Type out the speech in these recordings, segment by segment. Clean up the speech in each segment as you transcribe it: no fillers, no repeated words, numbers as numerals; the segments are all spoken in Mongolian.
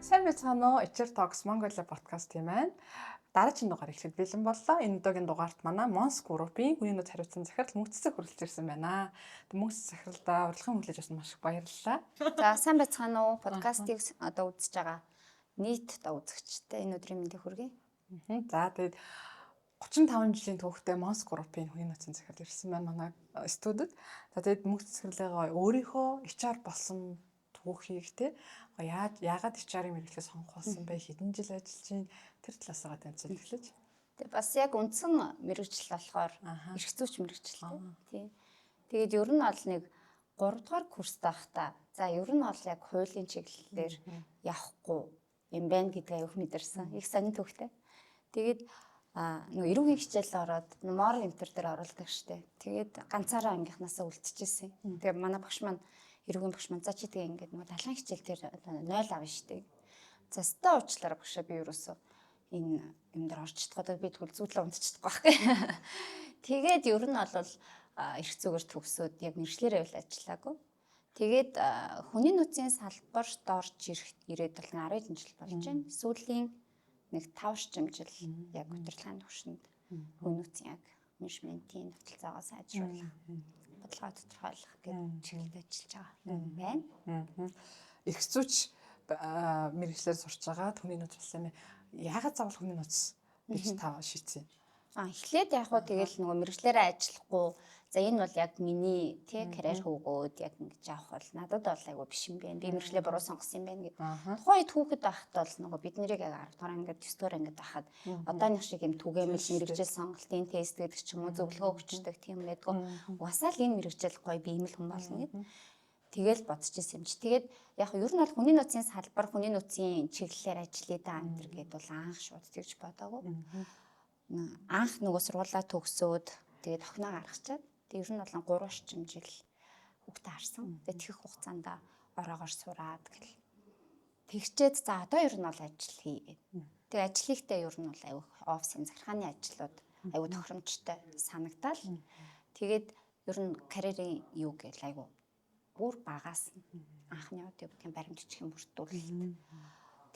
Сайн байцгаана уу? HR Talks Mongolia podcast тийм ээ. Дараагийн дугаар эхлэхэд бэлэн боллоо. Энэ удаагийн дугаарт манай Mons Group-ийн хүний нөөц хариуцсан захирал мөнхцөг хүрэлцэж ирсэн байна. Мөнхцөг захиралдаа урилгын хүлээж авсан маш их баярлалаа. За сайн байцгаана уу? Подкастыг одоо үзэж байгаа нийт одоо үзэгчтэй энэ өдрийн мэндийг хүргэе. За тэгээд 35 жилийн түүхтэй Mons Group-ийн хүний нөөцийн захирал ирсэн байна манай студид. За тэгээд мөнхцөг захирлаа өөрийнхөө HR болсон түүхийг яагаад HR-ийн мэргэжлээ сонгох болсон бэ? Хэдэн жил ажиллаж байна? Тэр талаас байгаа тэмцэл эхлэж. Тэгээ бас яг үндсэн мэргэжил болохоор эрх зүйч мэргэжил тий. Тэгээд ер нь бол нэг 3 дугаар курст байхдаа за ер нь бол яг хуулийн чиглэлээр явахгүй юм байна гэдгээ аяг мэдэрсэн. Их сонин түүхтэй. Тэгээд нөгөө эрүүгийн хичээлд ороод морал интер дээр оролдог штэ. Тэгээд ганцаараа ангийнхнаасаа үлдчихсэн. Тэгээд манай багш маань эрүүгийн багш маань за чи тэгээ ингээд нөгөө талхан хичээл дээр 0 авна штэ. За ста уучлаарай багшаа би ерөөсөө энэ юм дээр орч чадахгүй би тэгвэл зүудлээ унтчихдаг байхгүй. Тэгээд ер нь бол эрх зүгээр төгсөөд яг мэржлэрээ үйл ажиллаагүй. Тэгээд хүний нөөцийн салбарт орж ирээд бол 10 жил болж байна. Сүүлийн нэг 5 орчим жил яг удирдлагын түвшинд хүний нөөцийн яг менежментийн тогтолцоогоо сайжруулах, бодлого тодорхойлох гэдэг чиглэлд ажиллаж байгаа юм байна. Эрх зүйч мэргэжлээр сурч байгаа хүний нөөц болсон юм. Яагаад заавал хүний нөөц гэж та шийдсэн? Эхлээд яг хөө тэгэл нөгөө мэргэжлээрээ ажиллахгүй. За энэ бол яг миний карьер хөөгөөд яг ингэж явах бол надад бол айгүй биш юм байна. Би мэргэжлээ буруу сонгосон юм байна гэдэг. Тухайн үед хүүхэд байхад бол нөгөө бид нарыг яг 10 дугаар ангид 9 дугаар ангид байхад одооных шиг юм түгээмэл мэргэжил сонголтын тест гэдэг ч юм уу зөвлөгөө өгчдөг тийм байдгүй. Угасаал энэ мэргэжил гоё би ийм л хүн болно гэд. Тэгэл бодчихсон юм чи. Тэгээд яг ер нь бол хүний нөөцийн салбар, хүний нөөцийн чиглэлээр ажиллая да энэ төр гэдээ бол анх шууд тэгж бодоагүй. Анх нөгөө сургуулаа төгсөөд тэгээд охиноо гаргачаад тэгээд ер нь бол 3 орчим жил хүүхдээ харсан. Тэгээд тэгэх хугацаанд ороогоор сураад гэл. Тэгчээд за одоо ер нь бол ажил хий. Тэгээд ажил хийхдээ ер нь бол аюу офисын захиргааны ажлууд аюу тохиромжтой санагдал. Тэгээд ер нь карьерийн юу гэл аюу бүр багаас анхны удаа тийм баримтчгийн бүрдүүлэлт.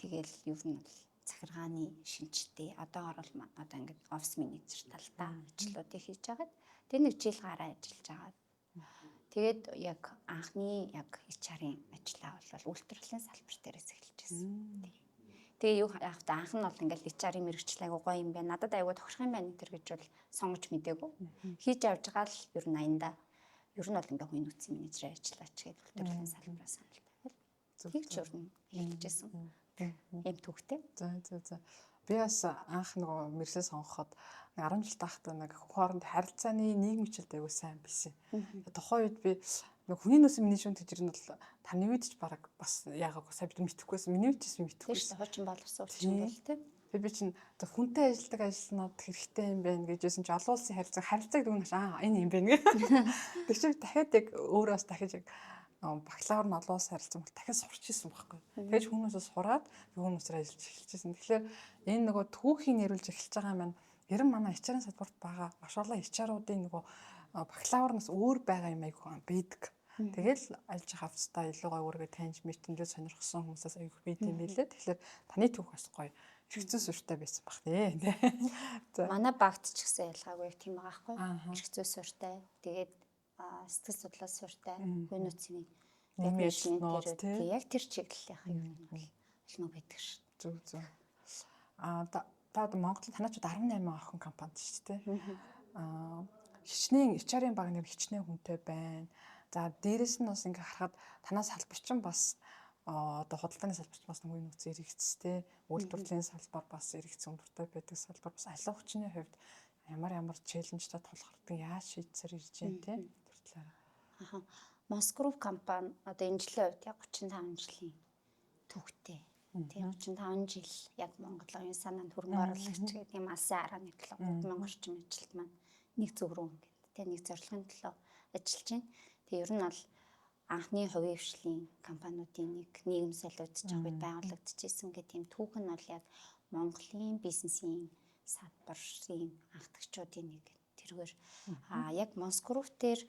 Тэгэл ер нь бол захиргааны шинжилтэй одоогоор бол одоо ингээд офис менежер талдаа ажлуудыг хийж агаад тэр нэг жил гараа ажиллаж агаад тэгээд яг анхны яг HR-ийн ажлаа бол үйлдвэрлэлийн салбар дээрээс эхэлж байсан. Тэгээ юу яг анх нь бол ингээд HR-ийн мэргэжил айгуу гоё юм байна. Надад айгуу тохирох юм байна тэр гэж бол сонгож мэдээгүй. Хийж авч байгаа л ер нь аянда ер нь бол ингээд хүний нөөцийн менежерээр ажиллаач гэдэг үйлдвэрлэлийн салбараас санал тавиал. Тэгж ер нь хэлжсэн. Эм түүхтэй. За. Би бас анх нөгөө мэргэжил сонгоход 10 жил тахтаа нэг хооронд харилцааны нийгмийн хичээлд аягүй сайн байсан. Тухайн үед би нөгөө хүний нөөцийн менежмент гэж ирнэ бол таны үед ч бараг бас яагаад сайн бид мэдэхгүйсэн. Миний үед ч мэдэхгүйсэн. Хуучин боловсон урчин бол тийм. Би чинь хүнтэй ажилладаг ажилтнууд хэрэгтэй юм байна гэжсэн чи олон улсын харилцааг дүгнэж энэ юм байна гэ. Тэр чинь дахиад яг өөрөөс дахиж яг бакалавр нь олон улсын харилцаа бол дахиад сурч ирсэн байхгүй. Тэгэж хүмүүсээс сураад хүмүүсээр ажиллаж эхэлчихсэн. Тэгэхээр энэ нөгөө түүхийн нэрүүлж эхэлж байгаа маань ер нь манай HR-ын салбарт байгаа маш олон HR-уудын нөгөө бакалаврнаас өөр байгаа юм айгүй байдаг. Тэгэл альж хавцтай илүү гой өөргөө таньж мэтэмдээ сонирхсон хүмүүсээс айгүй байд юм билээ. Тэгэхээр таны түүх бас гоё эрх зүй суртай байсан бах тий. Манай багт ч гэсэн ялгаагүй тийм байгаа байхгүй. Эрх зүй суртай. Тэгээд сэтгэл судлаас суртай. Хүний нөөцийн менежмент тий яг тэр чиглэлийнх юм бол олно байдаг шүү. Зөв. Та Монголд танаач 18 охин компанид шүү дээ. Хичнээн HR-ийн баг нэр хичнээн хүнтэй байна. За дээрэс нь бас ингээ харахад танаас салбарчин бас одоо худалдааны салбарч бас нөгөө нөөц эргэцтэй, үйлдвэрлэлийн салбар бас эргэцсэн дуртай байдаг салбар бас аль хүчний хувьд ямар челленжтэй тулгардаг яаж шийдсээр ирж байна те тэр талаараа. Mons Group компани одоо энэ жилийн хувьд яг 35 жилийн түүхтэй. Тийм 35 жил яг Монголын оюун санаанд хөрөнгө оруулагч гэдэг юм алсын 11 мянга орчим ажилт маань нэг зөв рүү ингээд тийм нэг зорилгын төлөө ажиллаж байна. Тэгээ ер нь бол анхны хувийн хвшлийн компаниудын нэг нийгэм солиудж байгаа үед байгуулагдчихсэн гэх тийм түүх нь бол яг Монголын бизнесийн салбарын анхдагчдын нэг тэргээр яг Mons Group дээр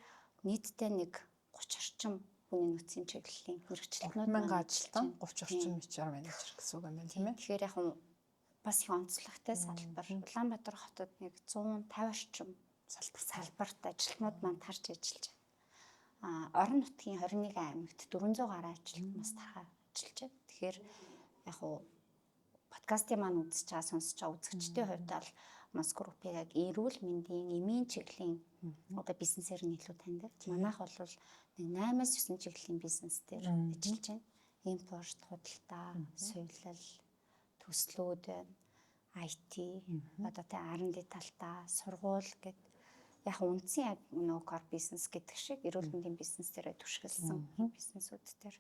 нийтдээ нэг 30 орчим хүний нөөцийн чиглэлийн мэрэгчлэнүүд 1000 ажилтан 30 орчим HR менежер гэсэн үг юм байна тийм ээ. Тэгэхээр яг бас их онцлогтой салбар. Улаанбаатар хотод нэг 150 орчим салбарт ажилтнууд маань тарж ажиллаж байна. Орон нутгийн 21 аймагт 400 гаруй ажилтнууд бас тархаа ажиллаж байна. Тэгэхээр яг подкастын маань үзэж байгаа сонсож байгаа үзэгчдийн хувьд бол Мос группийг яг эрүүл мэндийн эмийн чиглэлийн одоо бизнесээр нь илүү таньдаг. Манайх бол нэг 8-9 чиглэлийн бизнес дээр ажиллаж байна. Импорт, худалдаа, соёлол, төслүүд, IT, одоо тэ R&D талтаа, сургууль гэд яг үндсэн яг нөгөө core бизнес гэдэг шиг эрүүл мэндийн бизнес дээр түшгэлсэн бизнесүүд дээр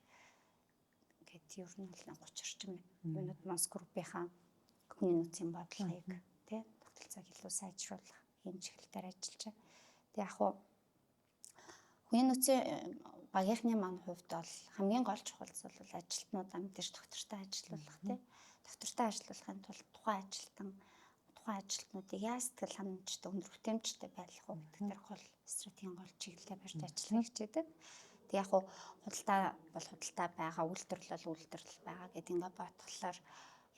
гэд ер нь бол 30 орчим юунууд Мос группийнхаа хүний нөөцийн бодлогыг тэ тогтолцоог илүү сайжруулах юм чиглэлээр ажиллаж байна. Тэг яг хүний нөөцийн багийнхны маань хувьд бол хамгийн гол чухалс бол ажилтнуудаа мэдээж доктортой ажилуулах тий. Доктортой ажилуулахын тулд тухайн ажилтнуудыг яаж сэтгэл ханамжтай өндөр бүтээмжтэй байлгах вэ гэдэг дээр гол стратегийн гол чиглэлээр барьж ажиллах хичээдэг. Тэг яг худалдаа бол худалдаа байгаа, үйлдвэрлэл бол үйлдвэрлэл байгаа гэдэг ингээд бодглохлоор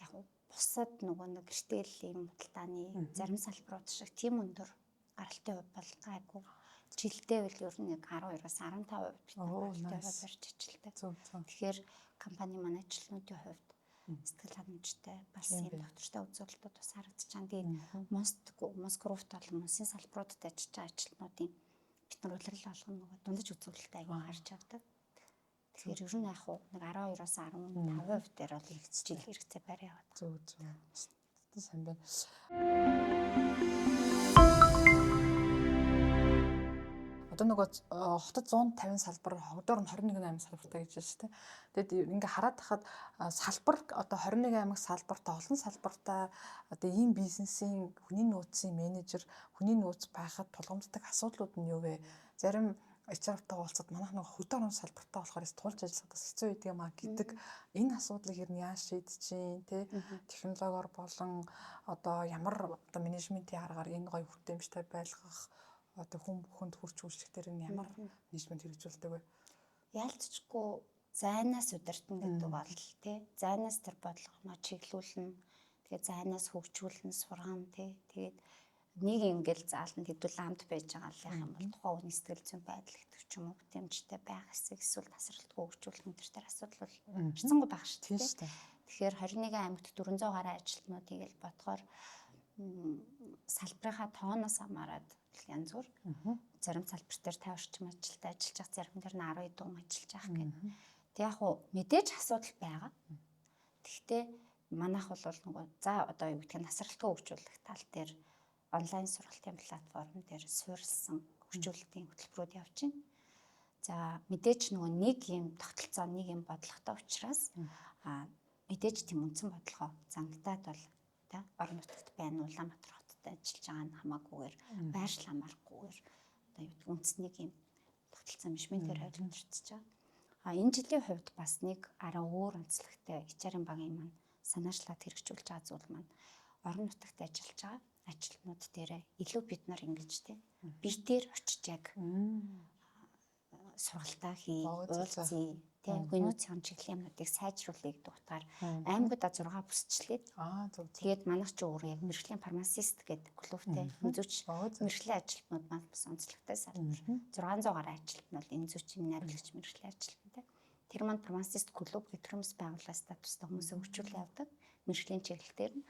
яг бусад нөгөө нэг гэртээлийн худалдааны зарим салбарууд шиг тийм өндөр гаралтын хувь бол гайгүй. Жилдээ бол ер нь 12-аас 15% гаралтын хувь барьж ажилладаг. Тэгэхээр компани маань ажилтнуудын хувьд сэтгэл ханамжтай бас юм доктортой үзүүлэлтүүд бас харагдаж байна. Тэгээд Мос группт бол мөсийн салбаруудад ажиллаж байгаа ажилтнуудын бид нар улирал болгоно нөгөө дундаж үзүүлэлтээ аягүй харж авдаг. Тэгэхээр ер нь яг нэг 12-аас 15% дээр бол жил хэрэгцээ барь яваад. Зөв. Сайн байна. Одоо нөгөө хотод 150 салбар, хогдоор нь 21 аймаг салбартай гэж байна шүү дээ. Тэгэд ингээ хараад тахад салбар одоо 21 аймаг салбартай олон салбартай одоо ийм бизнесийн хүний нөөцийн менежер, хүний нөөц байхад тулгамддаг асуудлууд нь юу вэ? Зарим HR-тай уулзаад манайх нөгөө хөдөө орон салбартай болохоор тулж ажиллах хэцүү байдаг юм а гэдэг энэ асуудлыг ер нь яаж шийдэж чинь те технологиор болон одоо ямар одоо менежментийн аргаар энэ гоё хүртээмжтэй байлгах одоо хүнд хурц үйлчлэгтэр нь ямар менежмент хэрэгжүүлдэг вэ? Яалтчгүй зайнаас удирдна гэдэг бол тий зайнаас тэр бодлогоо чиглүүлнэ. Тэгээд зайнаас хөгжүүлнэ, сургана тий. Тэгээд нэг ингээл заална хэдүүл амд байж байгаа юм бол тухайн хүний сэтгэл зүйн байдал гэдэг ч юм уу бүтэмжтэй байх хэсэг эсвэл тасралтгүй хөгжүүлэх энэ төр асуудал бол хэрцэнгүй байх шүү дээ. Тэгэхээр 21 аймагт 400 гаруй ажилтнуудыг л бодохоор салбарынхаа тооноос хамаарат янз бүр зарим салбар дээр 50 орчим ажилтнууд ажиллаж байгаа, зарим дээр нь 10 дун ажиллаж байгаа гэх. Тэг яг уу мэдээж асуудал байгаа. Гэхдээ манайх бол нөгөө за одоо юу гэдэг нь насралтгүй хөгжүүлэх тал дээр онлайн сургалтын платформ дээр суурилсан хөгжүүлэлтийн хөтөлбөрүүд явж байна. За мэдээж нөгөө нэг юм тогтолцоо, нэг юм бодлоготой учраас мэдээж тийм үндсэн бодлогоо зангидаад бол та орон нутагт байна, Улаанбаатар хотод ажиллаж байгаа нь хамаагүйгээр байршил хамаарахгүйгээр одоо юу үндснийг юм тогтолцоо менежментээр хариуцж байгаа. Энэ жилийн хувьд бас нэг арай өөр онцлогтой HR-ын багийн маань санаачлаад хэрэгжүүлж байгаа зүйл маань орон нутагт ажиллаж байгаа ажилтнууд дээрээ илүү бид нар ингэж тий бие дээр очиж яг сургалтаа хий, уулзъя тий хүний нөөцийн чиглэлийн юмнуудыг сайжруулъя гэдэг утгаар аймагуудаа 6 бүсчлээд тэгээд манайх ч өөр яг мэрэгжлийн фармацист гэдэг клубтэй энзүүч мэрэгжлийн ажилтнууд маань бас онцлогтой салбар 600 гаруй ажилтнууд энзүүчийн найруулагч мэрэгжлийн ажилтнууд тэр маань фармацист клуб гэх төрөмс байгууллага статустай хүмүүсээ хөгжүүлээ явдаг мэрэгжлийн чиглэлээр нь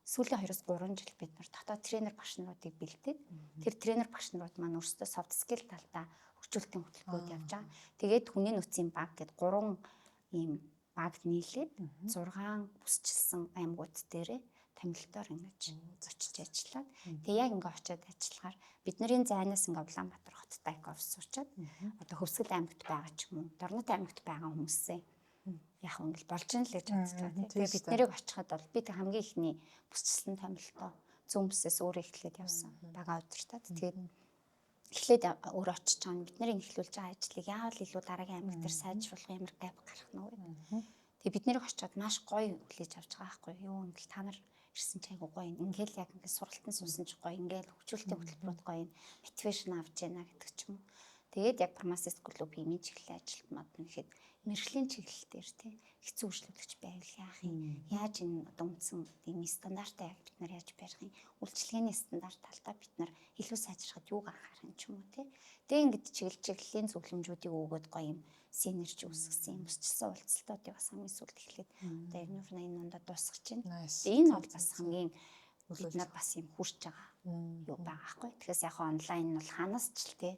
сүүлийн 2-3 жил бид нар дотоод тренер багш наруудыг бэлдээд тэр тренер багш нарууд маань өөрсдөө soft skill талдаа хөгжүүлэлтийн хөтөлбөрүүд явж байгаа. Тэгээд хүний нөөцийн баг гэдэг 3 ийм баг нийлээд 6 бүсчилсэн аймагуд дээрээ томилтоор ингэж очиж ажиллаад тэгээ яг ингэ очиод ажиллахаар бидний зайнаас ингээ Улаанбаатар хоттой их офис суучаад одоо Хөвсгөл аймагт байгаа ч юм уу Дорнот аймагт байгаа хүмүүсээ яг үнгэл болж ин л гэж бодчихлаа тийм. Тэгээ бид нэрийг очиход бол бид хамгийн ихний бүсчилсэн томилтоо зүүмсээс өөрөө эхлээд явсан бага удиртаад тэгээд эхлээд өөр очиж байгаа нь бидний эхлүүлж байгаа ажлыг яавал илүү дараагийн аймаг дээр сайжруулах ямар гайв гарах нь вэ. Тэгээ бид нэрийг очиод маш гоё хүлээж авч байгаа байхгүй юу. Ингээл та нар ирсэн ч айгу гоё ингээл яг ингээд сургалтын суусан ч гоё ингээл хөгжүүлэлтийн хөтөлбөрүүд гоё мотивашн авч яана гэдэг ч юм. Тэгээд яг фармацист клуб имийн чиглэлийн ажилтнууд нь ихэд мэрэгжлийн чиглэл дээр тий хэцүү үйлчлүүлэгч байвал яах юм? Яаж энэ одоо үндсэн ийм стандартаа яг бид нар яаж барих юм? Үйлчлэгээний стандарт талдаа бид нар илүү сайжрахад юуг анхаарах юм ч юм уу тий. Тэгээд ингэж чиглэлийн зөвлөмжүүдийг өгөөд гоё юм синерж үүсгэсэн юм өсчилсэн уулзалтуудыг бас хамгийн сүүлд эхлээд одоо яг нь энэ ондоо дуусгаж байна. Энэ бол бас хамгийн бид нар бас юм хүрч байгаа юу байгаа хгүй. Тэгэхээр яг онлайн нь бол ханаас ч л тий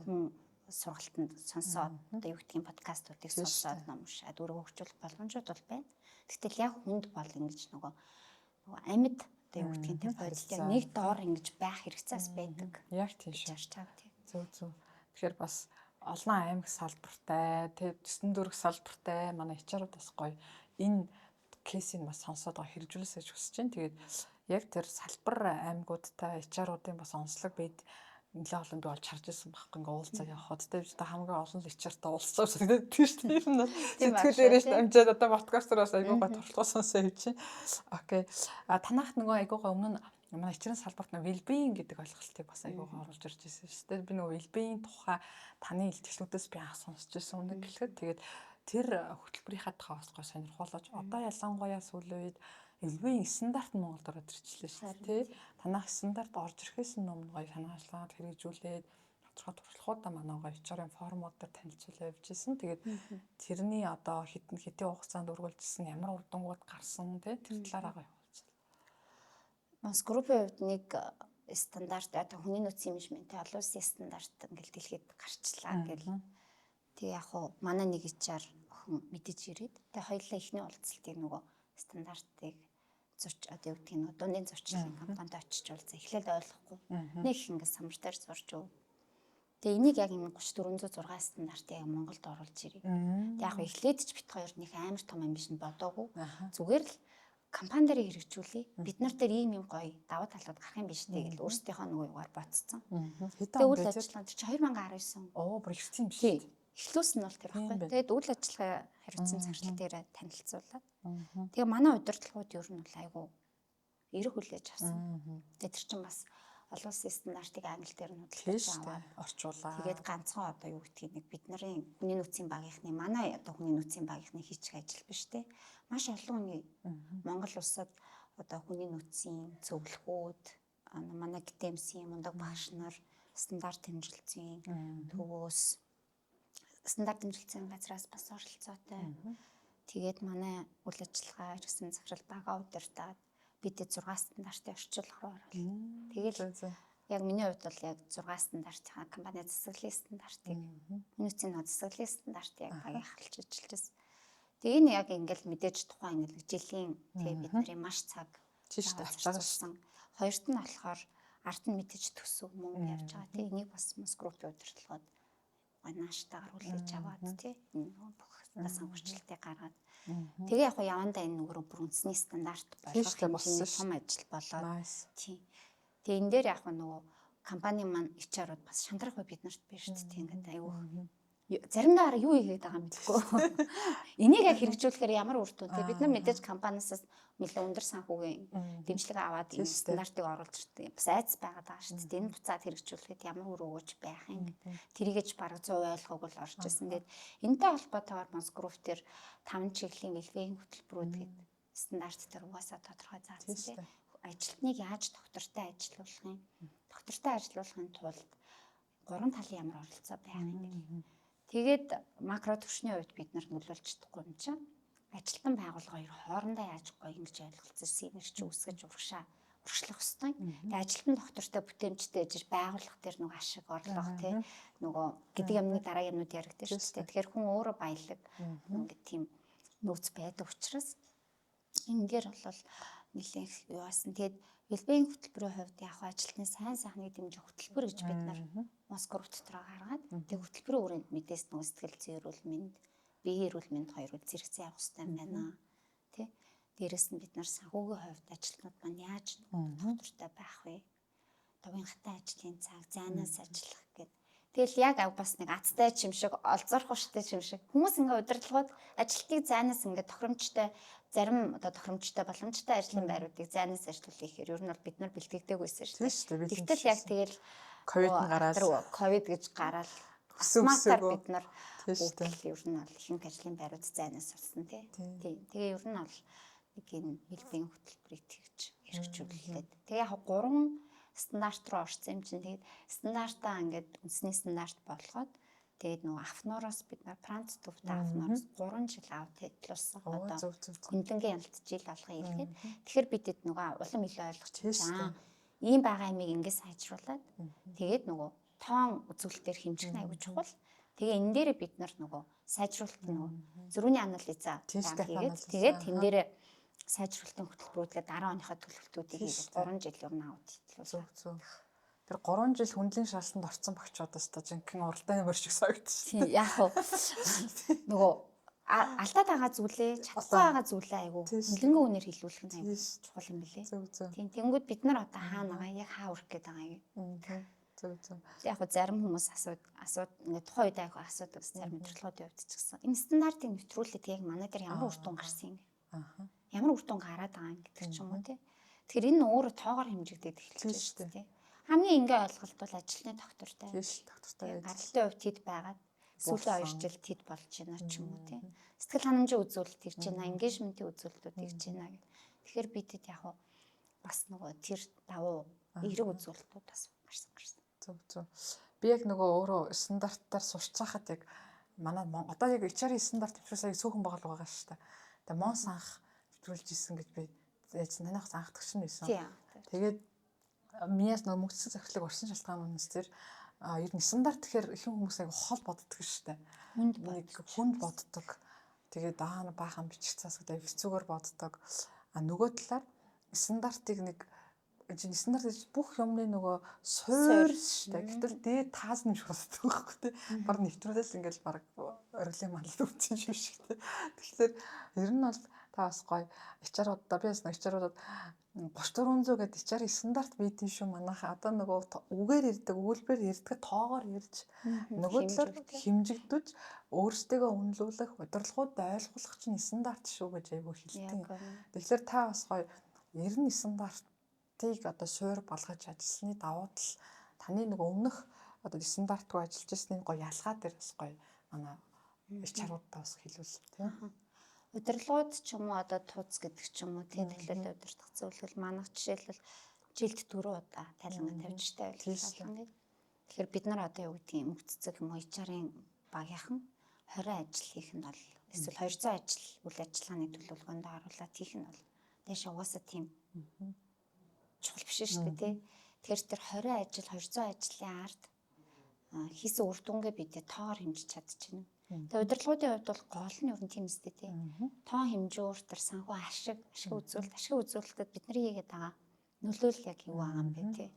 хүн сургалтанд сонсоод одоо юу гэдгийг подкастуудыг сонсоод ном уншаад өөрөө хөгжүүлэх боломжууд бол байна. Тэгтэл яг хүнд бол ингэж нөгөө амьд одоо юу гэдгийг тий бодолтой нэг доор ингэж байх хэрэгцээс байдаг. Яг тийм шүү. Зөв. Тэгэхээр бас олон аймаг салбартай, тий 94 салбартай манай HR-ууд бас гоё энэ кейсийг бас сонсоод байгаа хэрэгжүүлсэж хүсэж байна. Тэгээд яг тэр салбар аймагуудтай HR-уудын бас онцлог байд нэлээд олон дүү олж харж ирсэн байхгүй ингээ уулзаа явахад тэ хамгийн олон л HR-тай уулзсан санагдаад тийм шүү дээ. Энэ бол сэтгэл дээрээ шүү амжаад одоо подкастроос айгуугаа туршлагаа сонсоо явж байна. Окей. Танах нөгөө айгуугаа өмнө нь манай HR-ын салбарт нөгөө well-being гэдэг ойлголтыг бас айгуугаа оруулж ирж байсан шүү дээ. Би нөгөө well-being тухай таны илтгэлүүдээс би анх сонсч байсан өмнө гэлэхэд тэгээд тэр хөтөлбөрийнхаа тухай бас гоо сонирхолтой. Одоо ялангуяа сүүлийн үед well-being стандарт нь Монголд ороод ирчихлээ шүү дээ. Танах стандарт орж ирэхээс өмнө гоё санаачлаад хэрэгжүүлээд тодорхой туршлагуудаа манай гоё HR-ын форумууд дээр танилцуулж явж ирсэн. Тэгээд тэрний одоо хэдэн хугацаанд үргэлжилсэн ямар үр дүнгууд гарсан тий тэр талаараа гоё хуваалцъя. Мос группийн хувьд нэг стандарт одоо хүний нөөцийн менежментийн олон улсын стандарт ингээл дэлхийд гарчлаа гэл. Тэг яг хуу манай нэг HR охин мэдэж ирээд тэг хоёулаа ихний уулзалтыг нөгөө стандартыг одоо юу гэдгийг нь дундын зурчлалын компанид очиж уулзаа эхлээд ойлгохгүй. Нэг их ингээд самбартаар зурж өв. Тэгээ энийг яг энэ 30406 стандартыг Монголд оруулж ирээ. Тэгээ яг эхлээд ч бит хоёр нэг амар том юм биш нь бодоогүй. Зүгээр л компани дээр хэрэгжүүлээ. Бид нар дээр ийм юм гоё давуу талууд гарах юм биш дээ гэл өөрсдийнхөө нөгөө югаар ботцсон. Тэгээ үйл ажиллагаа чи 2019 оо бүр ихсэн юм биш. Эхлүүлс нь бол тэр байхгүй. Тэгээд үйл ажиллагаа хариуцсан зарлал дээр танилцуулаад. Тэгээ манай удирдлагууд ер нь бол айгу эрэг хүлээж авсан. Тэгээд тэр чинь бас олон улсын стандартыг англи дээр нь хөдөлж аваад орчуулаа. Тэгээд ганцхан одоо юу гэдгийг нэг бид нарын хүний нөөцийн багийнхны манай одоо хүний нөөцийн багийнхны хийчих ажил биш те. Маш олон хүний Монгол улсад одоо хүний нөөцийн зөвлөхүүд манай академийн мундаг багш нар стандарт хэмжилтийн төвөөс стандарт хэмжилтийн газраас бас оролцоотой. Тэгээд манай үйл ажиллагаа ирсэн захирал бага удирдаад бидэд 6 стандартыг орчуулахаар орвол. Тэгэл яг миний хувьд бол яг 6 стандартын компани засаглалын стандартыг үнэцийн засаглалын стандартыг багийн харалж ажиллаж байсан. Тэгээ энэ яг ингээл мэдээж тухайн ингээл жилийн тэгээ бид нарын маш цаг зарцуулсан. Хоёрт нь болохоор арт нь мэдээж төсөв мөнгө явж байгаа. Тэгээ энийг бас мос группийн удирдлагууд наштагаар хүлээж аваад тий энэ бүх санхүүжилтийг гаргаад тэгээ яг явандаа энэ нөгөө бүр үндэсний стандарт болгох том ажил болоод тий. Тэгээ энэ дээр яг нөгөө компани маань HR-ууд бас шантрах бид нарт биш шүү дээ. Ингээд аюу заримдаа юу хийгээд байгаа юм гэдэггүй. Энийг яг хэрэгжүүлэхээр ямар үр дүн тий бид нар мэдээж компаниас нэлээд өндөр санхүүгийн дэмжлэг аваад энэ стандартыг оруулж ирдэг. Бас айц байгаад байгаа шүү дээ. Энэ буцаад хэрэгжүүлэхэд ямар үр өгөөж байх юм. Тэрийгэж бараг 100% ойлгоогүй л орж ирсэн. Тэгээд энэтэй холбоотойгоор Мос групп төр 5 чиглэлийн элвийн хөтөлбөрүүд гэдэг стандарт төр угаасаа тодорхой заасан тий. Ажилтныг яаж доктортой ажилуулах юм? Доктортой ажилуулахын тулд 3 талын ямар оролцоо байх юм. Тэгээд макро түвшний хувьд бид нар нөлөөлж чадахгүй юм чинь ажилтан байгууллага хоёр хоорондоо яаж гоё ингэж ойлголцож синерч үүсгэж урагшлах хэвээр. Тэгээд ажилтан доктортой бүтээмжтэй ижиж байгууллага дээр нөгөө ашиг орлого тий нөгөө гэдэг юмны дараагийн юмнууд яригдсан шүү дээ. Тэгэхээр хүн өөрөө баялаг ингээд тийм нөөц байдаг учраас энэгээр бол нэлээх юу басан. Тэгээд well-being хөтөлбөрийн хувьд яг ажилтны сайн сайхныг дэмжих хөтөлбөр гэж бид нар Мос групп дотроо гаргаад тэгээд хөтөлбөрийн хүрээнд мэдээс нөгөө сэтгэл зүйн эрүүл мэнд, биеийн эрүүл мэнд хоёрыг зэрэгцээ явах хэрэгтэй юм байна. Тэ? Дээрээс нь бид нар санхүүгийн хувьд ажилтнууд маань яаж доктортой байх вэ? Товынхтай ажлын цаг, зайнаас ажиллах гэдэг. Тэгэл яг бас нэг азтай юм шиг, олзорох хөштэй юм шиг. Хүмүүс ингээ удирдлагууд ажилтныг зайнаас ингээ тохиромжтой зарим одоо тохиромжтой боломжтой ажлын байруудыг зайнаас ажиллуулах гэхээр ер нь бол бид нар бэлтгэдэггүйсэн шүү дээ. Тэгтэл яг тэгэл ковид гэж гараад автоматар өсөөгөө. бид нар Тийм шүү дээ. бүгд ер нь бол ихэнх ажлын байрууд зайнаас болсон тий. Тэгээ ер нь бол нэг энэ хэлбэрийн хөтөлбөрийг тэгж хэрэгжүүлээд. Тэгээ яг 3 стандарт руу орсон юм чинь тэгээд стандартаа ингээд үндэсний стандарт болгоод тэгээд нөгөө Афнороос бид нар Франц төвтэй Афнороос 3 жил авт хэдлүүлсэн. Одоо хөндлөнгийн ялт жил болгоо илгээд. Тэгэхээр бидэд нөгөө улам илүү ойлгочихсон. Ийм байгаа юмыг ингээд сайжруулад тэгээд нөгөө тоон үзүүлэлтээр хэмжих нь аягүй чухал. Тэгээ энэ дээр бид нар нөгөө сайжруулалт нөгөө зөрүүний анализа хийгээд тэгээд тэн дээр сайжруулалтын хөтөлбөрүүдгээ дараа оныхоо төлөвлөлтүүдийг хийгээд 3 жил юу наавд хэлсэн. Тэр 3 жил хөндлөлийн шаалтанд орсон багчуудаас та жинхэнэ уралдааны мөр шиг санагдчихсэн. Тийм яг хөө нөгөө алдаад байгаа зүйлээ чадахгүй байгаа зүйлээ айгу хөндлөнгөө үнээр хэлүүлэх нь айгу чухал юм билээ. Тийм тэнгүүд бид нар одоо хаана байгаа яг хаа үрэх гээд байгаа юм. Яг хөө зарим хүмүүс асууд ингээд тухайн үед айгу асуудаг зарим мэдрэлгүүдийн хувьд ч гэсэн энэ стандартыг нэвтрүүлээд яг манай дээр ямар үр дүн гарсан юм. Ямар үр дүн гараад байгаа юм гэдэг ч юм уу тий. Тэгэхээр энэ өөрөө тоогоор хэмжигдээд эхэлж шүү дээ. Хамгийн энгийн ойлголт бол ажилтны доктортай. Гаралтын хувьд тэд байгаад сүүлийн 2 жил тэд болж байна ч юм уу тий. Сэтгэл ханамжийн үзүүлэлт хийж байна, engagement-ийн үзүүлэлтүүд хийж байна гэх. Тэгэхээр бидэд яг бас нөгөө тэр давуу эерэг үзүүлэлтүүд бас гарсан. Зөв. Би яг нөгөө өөрөө стандартаар сурч байхад яг манай одоо яг HR стандарт төвшөөсөө цөөхөн байгаа шүү дээ. Тэгээ Монс анх нэвтрүүлж исэн гэж би танайх анхдагч нь байсан. Тэгээд минийс нөгөө мөнгөцөг захирлыг орсон шалтгаан үнэс тэр ер нь стандарт гэхээр ихэнх хүмүүс аяга хол боддог шүү дээ. Хүнд боддог. Тэгээд баахан бичих цаас гэдэг хэцүүгээр боддог. Нөгөө талаар стандартыг нэг стандарт гэж бүх юмны нөгөө суур шүү дээ. Гэтэл дээд таас нь шусдаг байхгүй тий. Баг нэвтрүүлэл ингээл баг ориглын мандал үтсэн шүү шиг тий. Тэгэхээр ер нь бол та бас гоё HR-удаа би бас HR-удад 3400 гэдэг HR стандарт бийдэн шүү манайха. Одоо нөгөө үгээр ирдэг, өгүүлбэр ирдэг, тоогоор ирж нөгөө талаар хэмжигдэж өөрсдөө үнэлүүлэх, удирдлагууд ойлгуулах чинь стандарт шүү гэж айгүй хэлдэг. Тэгэхээр та бас гоё ер нь стандартыг одоо суур болгож ажилласны давуу тал таны нөгөө өмнөх одоо стандартгүй ажиллаж ирсний гоё ялгаа дээр бас гоё манай HR-удаа бас хэлүүл тийм. Удирдлагууд ч юм уу одоо тууц гэдэг ч юм уу тийм төлөөлөл удирдах зөвлөл манайх жишээлбэл жилд 4 удаа тайлангаа тавьж штэ байлаа. Тэгэхээр бид нар одоо юу гэдэг юм мөнгөцөг юм уу HR-ын багийнхан 20 ажил хийх нь бол эсвэл 200 ажил үйл ажиллагааны төлөвлөгөөнд оруулаад хийх нь бол дэше угаасаа тийм чухал биш шүү дээ тий. Тэгэхээр тэр 20 ажил 200 ажлын ард хийсэн үр дүнгээ бид тоогоор хэмжиж чадчихна. Тэгээ удирдлагуудын хувьд бол гол нь ер нь тийм үстэй тий. Тоон хэмжүүр төр санхүү ашиг үзүүлэлтэд бидний хийгээд байгаа нөлөөлөл яг юу байгаа юм бэ тий.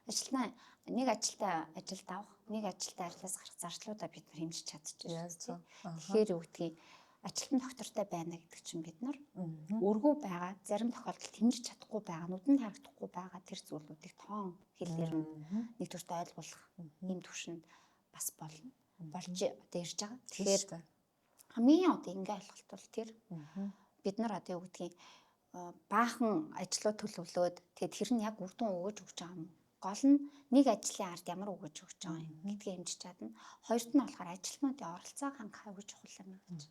Ажилтнаа нэг ажилтай ажилд авах, нэг ажилтай ажлаас гарах зардлуудаа бид нар хэмжиж чадчихжээ. Тэгэхээр юу гэдгийг ажилтан доктортой байна гэдэг чинь бид нар өргөө байгаа, зарим тохиолдолд хэмжиж чадахгүй байгаа, нүдэнд харагдахгүй байгаа тэр зүйлүүдийг тоон хэлээр нэг төрт ойлгуулах ийм төвшөнд бас болно. Болж одоо ирж байгаа. Тэгэхээр хамгийн одоо ингээ ойлголт бол тэр бид нар одоо юу гэдгийг баахан ажлууд төлөвлөөд тэгээд тэр нь яг үр дүн өгөөж өгч байгаа юм. Гол нь нэг ажлын ард ямар өгөөж өгч байгаа юм гэдгийг хэмжиж чадна. Хоёрт нь болохоор ажилтнуудын оролцоог хангах аягүй чухал юм гэж.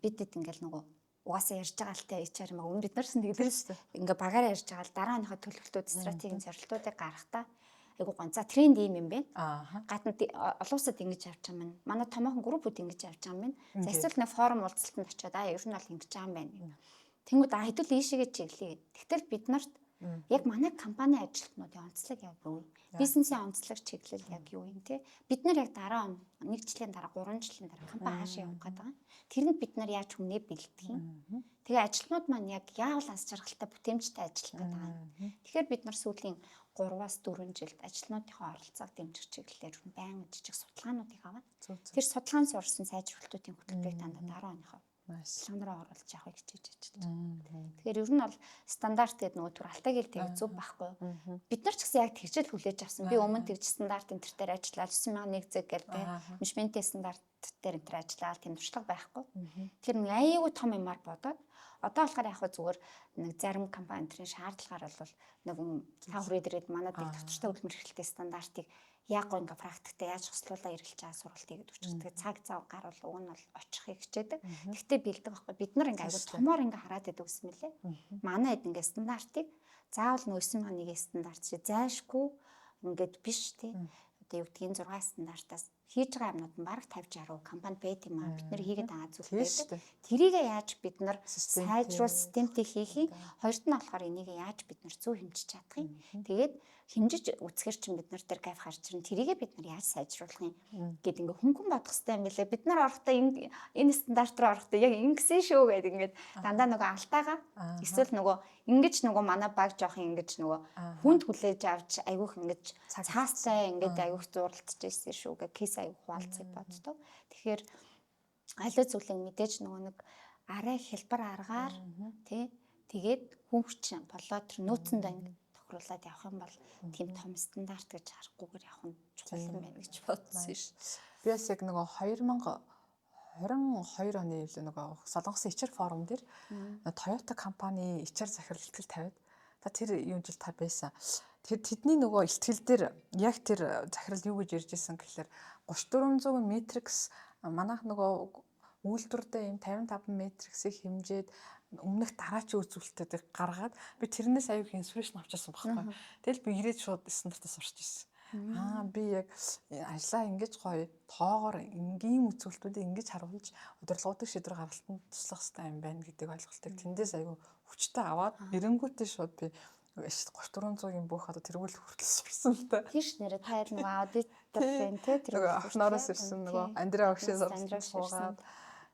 Бидэд ингээл нөгөө угаасаа ярьж байгаа л та HR маа өмнө бид нарсан тэгдэг шүү дээ. Ингээ багаараа ярьж байгаа л дараа оныхоо төлөвлөлтүүд стратегийн зорилтуудыг гаргахдаа айгу гонцаа тренд юм байна. Гадна олон улсад ингэж явж байгаа юм. Манай томоохон группүүд ингэж явж байгаа юм. За эсвэл нэг форум уулзалтанд очиод ер нь бол ингэж байгаа юм байна. Тэнгүүд хэдүүл ийшээгээ чиглэе. Тэгтэл бид нарт яг манай компани ажилтнуудын онцлог яг юу вэ? Бизнесийн онцлог чиглэл яг юу юм те? Бид нар яг дараа нэг жилийн дараа 3 жилийн дараа компани хаашаа явах гэдэг байгаа. Тэрэнд бид нар яаж хүнээ бэлдэх юм? Тэгээ ажилтнууд маань яг яавал аз жаргалтай бүтээмжтэй ажиллах гэдэг байгаа. Тэгэхээр бид нар сүүлийн 3-аас 4 жилд ажилтнуудынхаа оролцоог дэмжих чиглэлээр байнга жижиг судалгаануудыг аваад тэр судалгаан сурсан сайжруулалтын хөтөлбөрийг танд дараа оныхоо планруу оруулж явахыг хичээж ажиллаж байна. Тэгэхээр ер нь бол стандарт гэдэг нөгөө түр алтай гэл тэг зүв байхгүй. Бид нар ч гэсэн яг тэгжэл хүлээж авсан. Би өмнө тэгж стандарт энэ төр дээр ажиллаад 9101 зэг гэдэг менежментийн стандарт дээр энэ төр ажиллаад тийм туршлага байхгүй. Тэр нэг аяйгуу том юмар бодоод одоо болохоор яг зүгээр нэг зарим компани төрийн шаардлагаар бол нэг та хүрээд ирээд манай дэг доктортой хөдөлмөр эрхлэлтэй стандартыг яг гоо ингээ практиктэй яаж хослуулаа эргэлж байгаа сургалтыг гэдэг учраас тэгээ цаг зав гарвал уг нь бол очихыг хичээдэг. Гэхдээ бэлдэг байхгүй. Бид нар ингээ аягүй томоор ингээ хараад байдаг юм лээ. Манай хэд ингээ стандартыг заавал нөө 9 хоногийн стандарт чи зайлшгүй ингээд биш тий. Одоо юу гэдгийг 6 стандартаас хийж байгаа юмнууд нь бараг 50-60% компани байд юм аа. Бид нэр хийгээд байгаа зүйл байдаг. Тэрийгээ яаж бид нар сайжруул системтэй хийхийг хоёрт нь болохоор энийг яаж бид нар зөв хэмжиж чадах юм. Тэгээд хэмжиж үзэхэр чинь бид нар тэр гайф харж ирнэ. Тэрийгээ бид нар яаж сайжруулах юм гэд ингээ хөнгөн бодох хэрэгтэй юм билээ. Бид нар орохдоо энэ стандарт руу орохдоо яг ингэсэн шүү гэдэг ингээд дандаа нөгөө алтайгаа эсвэл нөгөө ингэж нөгөө манай баг жоох ингэж нөгөө хүнд хүлээж авч айгүйх ингэж цаастай ингээд айгүйх зурлалцж ирсэн шүү гэх кейс айгүйх хуалцыг боддог. Тэгэхээр аливаа зүйлийг мэдээж нөгөө нэг арай хэлбэр аргаар тий тэгээд хүүхч болоо тэр нөөцөндөө ингээд тохируулаад явах юм бол тийм том стандарт гэж харахгүйгээр явах нь чухал юм байна гэж бодсон ш. Би бас яг нөгөө 2022 оны илүү нөгөө Солонгосын HR форум дээр Toyota компани HR захирал ихтгэл тавиад тэр юм жил та байсан. Тэр тэдний нөгөө ихтгэл дээр яг тэр захирал юу гэж ярьж ирсэн гэхээр 3400 метрикс манайх нөгөө үйлдвэрдээ юм 55 метриксийг хэмжээд өмнөх дараачийн үзүүлэлтүүдийг гаргаад би тэрнээс аюул инспирэшн авчихсан байхгүй. Тэгэл би ирээд шууд стандартаас сурч ирсэн. Би яг ажлаа ингэж гоё тоогоор энгийн үзүүлэлтүүдийг ингэж харуулж удирдлагуудын шийдвэр гаргалтанд туслах хэрэгтэй юм байна гэдэг ойлголтыг тэндээс аюул хүчтэй аваад эренгүүтээ шууд би 3400-ийн бүх одоо тэргүүл хүртэл сурсан л та. Тийш нэрэ таар нөгөө аудитор байна те тэр ахнараас ирсэн нөгөө Андреа Огшин сурсан.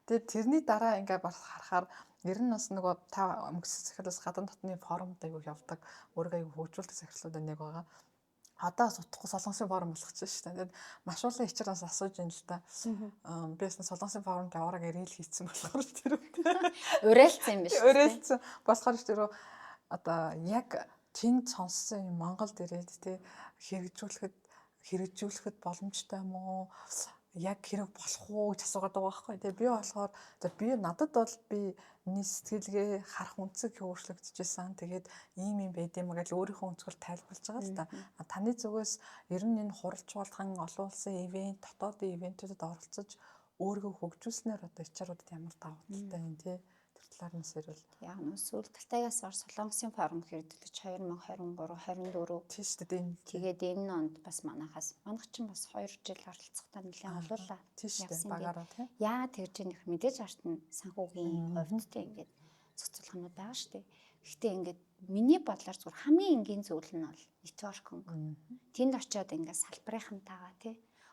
Тэгээд тэрний дараа ингээ харахаар ер нь бас нөгөө та өнгөс захирлаас гадна дотны форумд аягүй явдаг өөрийгөө аягүй хөгжүүлдэг захирлууд нэг байгаа. Одоо сутгахгүй Солонгосын форум болгочихсон шүү дээ. Тэгээд маш олон HR-аас асууж байна л та. Би бас Солонгосын форумд яваараа гэрэл хийцэн болохоор тэр уриалцсан юм биш үү? Уриалцсан. Болохоор тэр одоо яг тэнд сонссон юм Монголд ирээд тий хэрэгжүүлэхэд боломжтой юм уу? Яг хэрэг болох уу гэж асуугаад байгаа байхгүй. Тэгээ би болохоор би надад бол би миний сэтгэлгээ харах үнцэг өөрчлөгдөжсэн. Тэгээд ийм байд юм гэж өөрийнхөө өнцгөр тайлбарлаж байгаа л та. Таны зүгээс ер нь энэ хуралч болгон олон улсын ивент, дотоодын ивентүүдэд оролцож өөрийгөө хөгжүүлснээр одоо HR-уудад ямар давуу талтай юм те талаар нь сэрвэл яг нь сүүл талтайгаас Солонгосын форум хэрэгдэлж 2023 24 тийм шүү дээ. Тэгээд энэ онд бас манайх чинь бас 2 жил оролцохтаа нэлээд олуулаа. Тийм шүү дээ. Багаараа тийм. Яа тэгж нөх мэдээж арт нь санхүүгийн хувьд те ингээд зохицуулгууд байгаа шүү дээ. Гэхдээ ингээд миний бодлоор зүгээр хамгийн энгийн зүйл нь бол нэтворкинг. Тэнд очиод ингээд салбарынхантайгаа те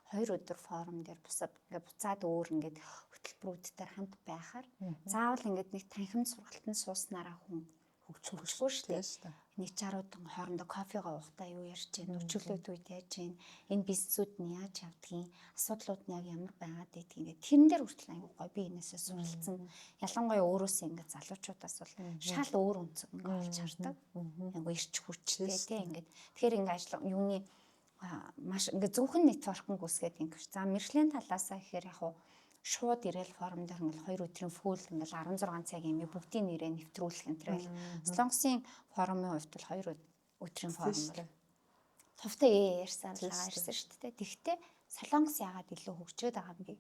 2 өдөр форум дээр бусад ингээд буцаад өөр ингээд хөтөлбөрүүдээр хамт байхаар заавал ингээд нэг танхимд сургалтанд сууснараа хүн хөгжүүлэхгүй шүү дээ. Нэг чаруудан хоорондоо кофегаа уухтаа юу ярьж гин, нөхцөлөд үед яаж гин, энэ бизнесүүд нь яаж явдгийг, асуудлууд нь яг ямар байгаад байдгийг ингээд тэрэн дээр хүртэл аюу гой би энэсээ суралцсан. Ялангуяа өөрөөсөө ингээд залуучуудаас бол шал өөр үнцэг ингээд олж хардаг. Аюу ирч хүчтэй тийм ингээд. Тэгэхээр ингээд ажил юуны маш ингээд зөвхөн нэтворкинг үсгээд ингээд. За Мишлийн талаасаа гэхээр яг шууд ирээл форум дээр ингээл 2 өдрийн фул ингээл 16 цагийн юм бүгдийн нэрээ нэвтрүүлэх энэ төрөл. Солонгосын форумын хувьд бол 2 өдрийн форум бол товтой ярьсан л байгаа ирсэн шүү дээ. Тэгвэл Солонгос яагаад илүү хөгжөөд байгаа юм бэ?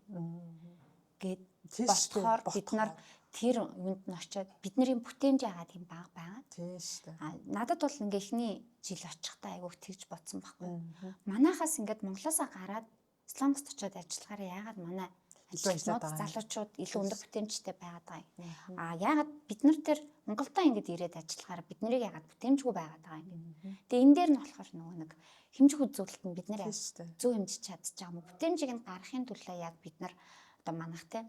Гэт болохоор бид нар тэр юунд нь очиод бидний бүтээмж яагаад юм бага байгаа. Тийм шүү дээ. Надад бол ингээ ихний жил очихдаа айгуух тэгж бодсон байхгүй. Манайхаас ингээд Монголоосаа гараад Солонгост очиод ажиллахаар яагаад манай залуучууд илүү өндөр бүтээмжтэй байгаад байгаа юм. Яагаад бид нар тэр Монголдоо ингэж ирээд ажиллахаар бид нарыг яагаад бүтээмжгүй байгаад байгаа юм. Тэгээ энэ дээр нь болохоор нөгөө нэг хэмжих үзүүлэлт нь бид нар зөв хэмжиж чадчих юм. Бүтээмжийг нь гаргахын тулд яг бид нар одоо манайх те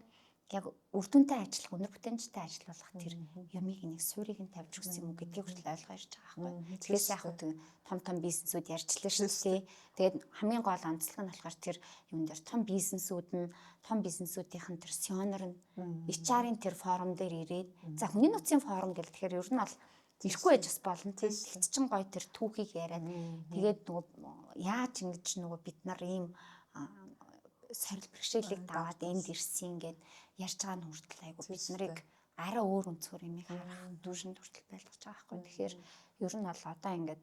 яг үр дүнтэй ажиллах, өндөр бүтээмжтэй ажиллах тэр ямиг нэг суурийг нь тавьж өгсөн юм гэдгийг хүртэл ойлгоо ирж байгаа байхгүй. Тэгээс яг том бизнесүүд ярьчлаа шүү дээ. Тэгээд хамгийн гол онцлог нь болохоор тэр юм дээр том бизнесүүдийнх нь тэр сионер нь HR-ын тэр форум дээр ирээд за хүний нөөцийн форум гэл тэгэхээр ер нь бол ирэхгүй байж бас болно тийм. Тэгт чин гоё тэр түүхийг яриад тэгээд нөгөө яаж ингэж нөгөө бид нар ийм сорил бэрхшээлийг даваад энд ирсэн гэд ярьж байгаа нь хүртэл айгу бид нарыг арай өөр өнцгөр юм харах дүүшин хүртэл байлгаж байгаа байхгүй. Тэгэхээр ер нь бол одоо ингээд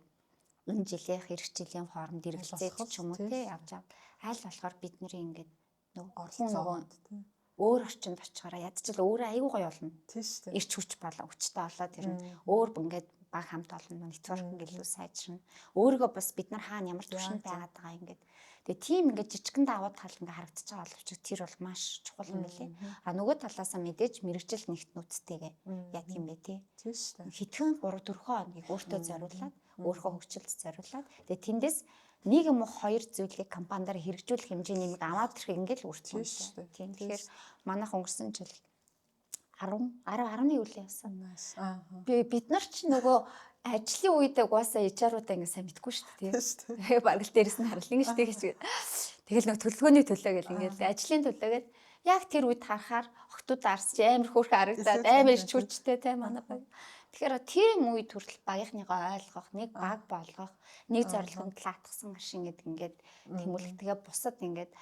энэ жилийнх эх жилийн хооронд эргэлзээд ч юм уу тий явж аваад аль болохоор бид нарын ингээд нөгөө өөр орчинд очихаараа ядчил өөрөө аягүй гоё болно. Тийм шүү дээ. Ирч хүч болоо хүчтэй болоод ирнэ. Өөр ингээд баг хамт олон нэтворкинг илүү сайжирна. Өөрийгөө бас бид нар хаана ямар төвшөнд байгаад байгаа ингээд. Тэгээ тийм ингээд жижигэн давуу тал ингээд харагдаж байгаа боловч тэр бол маш чухал юм билээ. А нөгөө талаасаа мэдээж мэрэгжил нэгт нүцтэйгээ яг юм бэ тий. Тийм шүү дээ. Хэдхэн 3-4 хоног өөртөө зориулаад өөрийнхөө хөгжилд зориулаад тэгээ тэндээс нэг юм уу хоёр зүйлийг компаниар хэрэгжүүлэх хэмжээний нэг аваад ирэх ингээд үргэлжлүүлсэн шүү дээ. Тийм. Тэгэхээр манайх өнгөрсөн жил 10-11 үеийн явсан. Бид нар ч нөгөө ажлын үедээ угаасаа HR-уудаа ингэ сайн мэдгүй шүү дээ. Тэгээ бараг л дээрэс нь харал ингэ шүү дээ. Тэгэл нөгөө төлөвлөгөөний төлөө гэл ингэ ажлын төлөөгээд яг тэр үед харахаар охтууд арсч амар хөөрхөн харагдаад амар ирч хүчтэй те манай баг. Тэгэхээр тийм үед хүртэл багийнхныгаа ойлгох, нэг баг болгох, нэг зорилгонд лаатгсан машин гэдэг ингээд тэмүүлэгтгээ бусад ингээд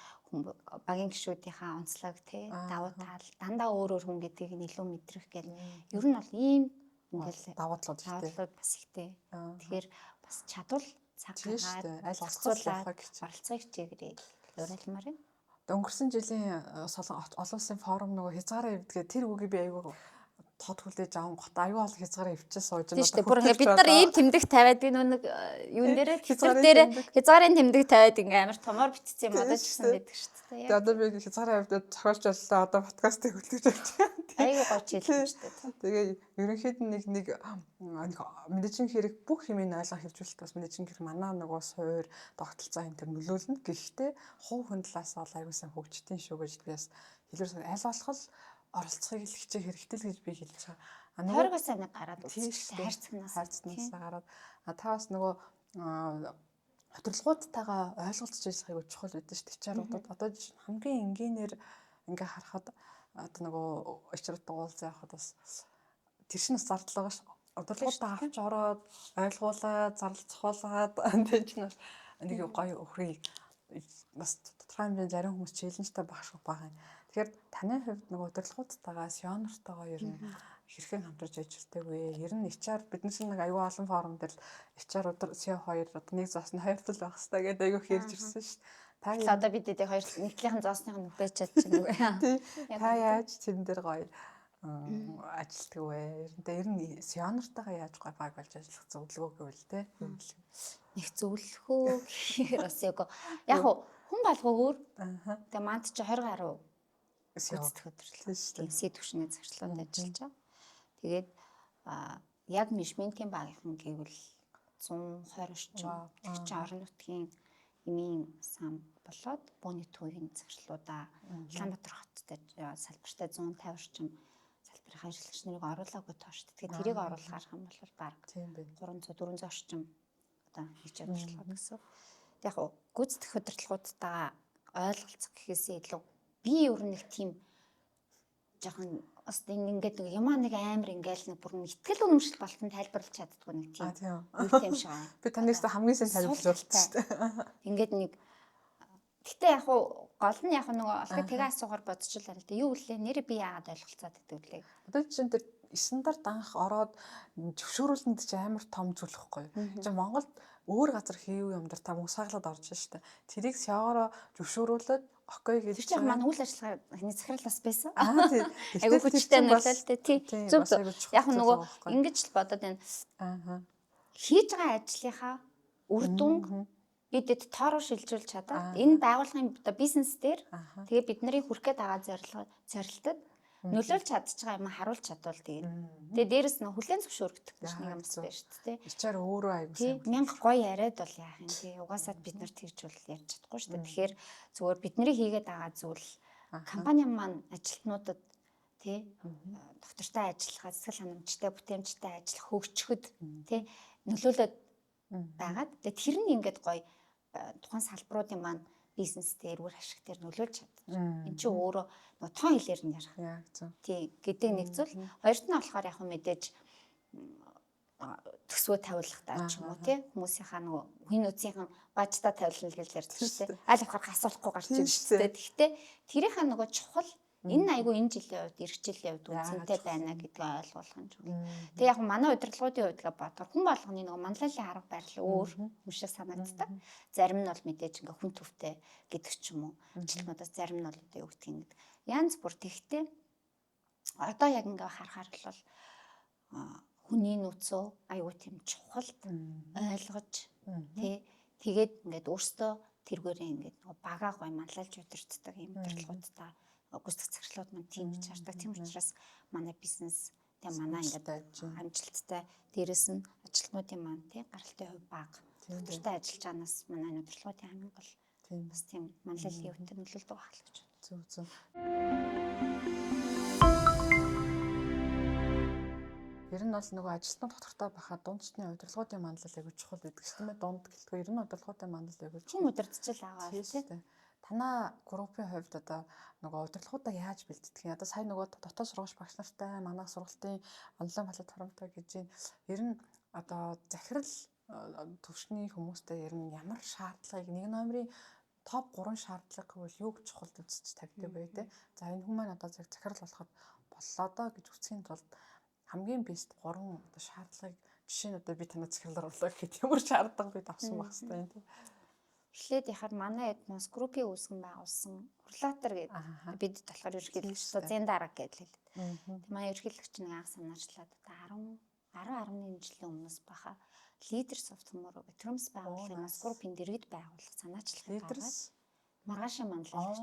багийн гишүүдийнхаа онцлог те давуу тал дандаа өөр хүн гэдгийг нь илүү мэдрэх гэл ер нь бол ийм ингээл давуу талууд бас ихтэй. Тэгэхээр бас чадвал цаг гаргаад аль оролцуулах оролцоог хичээгээрэй уриалмаар байна. Өнгөрсөн жилийн олон улсын форум нөгөө хязгаараа эвдгээ тэр үгийг би аягүй тод хүлээж аван гот аюу ол хязгаараа өвчөө сууж байна. Тийм шүү дээ. Бүр бид нар ийм тэмдэг тавиад би нэг юун дээрээ хязгаарын тэмдэг тавиад ингээм амар томоор битцсэн юм одоо ч гэсэн байдаг шүү дээ. Тэгээ одоо би хязгаараа аваад зохиолч боллоо. Одоо подкастыг хөтлөж явж байна. Аюу гоч хэлсэн шүү дээ. Тэгээ ерөнхийд нь нэг мэдээжин хэрэг бүх юмыг ойлгох хөвжүүлэлт бас мэдээжин хэрэг манаа нөгөө суур тогтолцоо энэ төр нөлөөлнө. Гэхдээ хувь хүн талаас бол аюу сайн хөгжтийн шүү гэж би бас хэлэр аль болох оролцохыг л хичээх хэрэгтэй л гэж би хэлж байгаа. Хоригоос нэг гараад үзчихсэн хайрцагнаас гараад та бас нөгөө хөтөлбөргүйтэйгээ ойлголцож ажиллах аюу чухал байдаг шүү дээ. HR-уудад одоо хамгийн энгийнээр ингээ харахад одоо нөгөө HR-уудтай уулзаа явахад бас тэр чинь бас зардал байгаа шүү. Хөтөлбөргүйтэй авч ороод ойлгуулаад зардал цохолгаад тэр чинь бас нэг гоё өхрийг бас тодорхой хэмжээнд зарим хүмүүс челленжтэй багшгүй байгаа юм. Тэгэхээр таны хувьд нөгөө хөтөлбөргүйтэйгээ сионертойгоо ер нь хэрхэн хамтарч ажилладаг вэ? Ер нь HR бидний чинь нэг аюу олон форум дээр HR CEO 2 одоо нэг зоосны хайртал байх хэрэгтэй гэдэг аюу хэрж ирсэн шүү дээ. Та одоо бид эдээ хоёр нэгтлийнхэн зоосныхын нүдэж чадчихна үгүй. Та яаж тэрэн дээр гоё ажилтдаг вэ? Ер нь сионертойгоо яаж гоё баг болж ажиллах зөвлөгөө гэвэл те. Нэг зөвлөхөө гэхээр бас яг хүн болгоо өөр. Тэгээ манд чи 20 гаруй үздэг хөдөлгөөн. Инсээ төвшний зарчлаад ажиллаж байгаа. Тэгээд яг менежментийн багийнхан гэвэл 120 орчим чинь орон нутгийн эмийн сан болоод бөөний төвийн зарчлуудаа Улаанбаатар хоттой салбартай 150 орчим салбарын ажиллагч нарыг оруулаагүй тоо шүү дээ. Тэгэхээр тэрийг оруулах арга юм бол баг 300-400 орчим одоо хийж ажиллах гэсэн. Яг гүйцэтгэх хөдөлгөөнүүдтэйгээ ойлголцох гэхээсээ илүү би ер нь нэг тийм жоохон бас ингээд нэг юмаа нэг амар ингээл нэг бүр итгэл үнэмшил болтон тайлбарлаж чаддгүй нэг тийм үетэй юм шиг байна. Би танаас хамгийн сайн тайлбарлуулсан шүү дээ. Ингээд нэг гэтээ яг гол нь яг нөгөө алхаг тэгээ асуугаар бодчихлаа л дээ. Юу үлээ нэр би яагаад ойлголцоод байдаг үлээ. Одоо чинь тэр стандарт анх ороод зөвшөөрүүлэнд чинь амар том зүйл واخгүй. Чи Монголд өөр газар хийв юм дээр та мөсаглаад орж штэ. Тэрийг сяороо зөвшөөрүүлээд окей гэж. Тэр чинь манай үйл ажиллагаа захирлаас байсан. Тийм. Айгуу хүчтэй нөлөөлөлтэй тий. Зөв. Яг нөгөө ингэж л бодоод байна. Хийж байгаа ажлынхаа үр дүн бидэд тоороо шилжүүлж чадаад энэ байгууллагын одоо бизнес дээр тэгээ бидний хүрх гээд байгаа зорилтод нөлөөлж чадчих байгаа юм харуулж чадвал тэгээ дээрэс нь хүлэн зөвшөөрөгдөх гэж нэг юм байна шүү дээ. Ичээр өөрөө аягүй сайн. Мянга гоё яриад бол яах юм тий. Угаасаа бид нар тэгж бол ярьж чадахгүй шүү дээ. Тэгэхээр зүгээр бидний хийгээд байгаа зүйл компани маань ажилтнуудад тий доктортой ажиллахад сэтгэл ханамжтай бүтээмжтэй ажиллах хөгжөхөд тий нөлөөлөд байгаад тэгээ тэр нь ингээд гоё тухайн салбаруудын маань бизнес дээр үр ашиг дээр нөлөөлж чаддаг. Энд чинь өөрөө нөгөө тоон хэлээр нь ярих. Яг зөв. Тий гэдэг нэг зүйл. Хоёрт нь болохоор яг мэдээж төсвөө тавиулах даа ч юм уу тий хүмүүсийнхаа нөгөө хин үцийнхэн бажтаа тавилна гэж ярьдаг шүү дээ. Аль болохоор асуулахгүй гарч ирж шүү дээ. Гэхдээ тэрийнхаа нөгөө чухал Энэ нь айгүй энэ жилийн хувьд, эх жилийн хувьд үнцэнтэй байна гэдгийг ойлгуулах юм шиг. Тэгээ яг манай удирдлагуудын хувьд бодохоор хүн болгоны нөгөө манлайлалын арга барил өөр юм шиг санагддаг. Зарим нь бол мэдээж ингээ хүн төвтэй гэдэг ч юм уу. Ажилтнуудаас зарим нь бол одоо юу гэдгийг ингээд янз бүр тэгтээ одоо яг ингээ харахаар бол хүний нөөцөө аюу тийм чухал ойлгож тий тэгээд ингээд өөртөө тэргээрээ ингээд нөгөө багаа гой манлайлж удирддаг юм удирдлагуудтай гүйцэтгэх захирлууд маань тийм гэж хардаг. Тийм учраас манай бизнес тэг манай ингээд амжилттай дээрэс нь ажилтнуудын маань тий гаралтай хувь бага. Өдөртөө ажиллаж байгаанаас манай удирдлагуудын хамгийн гол бас тийм манлайлалын өвтөр нөлөөлдөг байх л гэж байна. Зөв зөв. Ер нь бол нөгөө ажилтнууд хотгортой байхад дундчны удирдлагуудын манлал аягүй чухал гэдэг чинь дунд гэлтгүй ер нь удирдлагуудын манлал аягүй чухал удирдчил аваа тийм. Танаа группийн хувьд одоо нөгөө удирдлагуудаа яаж бэлддэг юм? Одоо сая нөгөө дотоод сургууль багш нартай манайх сургалтын онлайн платформтой гэж юм. Ер нь одоо захирал төвшний хүмүүстэй ер нь ямар шаардлагыг нэг номерын топ 3 шаардлага гэвэл юуг чухал үзэж тавьдаг бай тээ. За энэ хүмүүс одоо захирал болоход боллоо доо гэж үсгийн тулд хамгийн бест 3 одоо шаардлагыг жишээ нь одоо би танаа захирлаар болоо гэхэд ямар шаардлага бид авсан байх хэвээр байна тийм. Эхлээд яхад манай эдмос группийн үүсгэн байгуулсан куратор гэдэг бид болохоор ерөнхийлөгч Зэн дарга гэдэг л. Тэг манай ерөнхийлөгч нэг анх санаачлаад одоо 10 11 жилийн өмнөөс баха Leaders of Tomorrow гэх төрөмс байгууллагын нас группийн дэргэд байгуулах санаачлалтай гаргаад маргаашаа манлайлагч.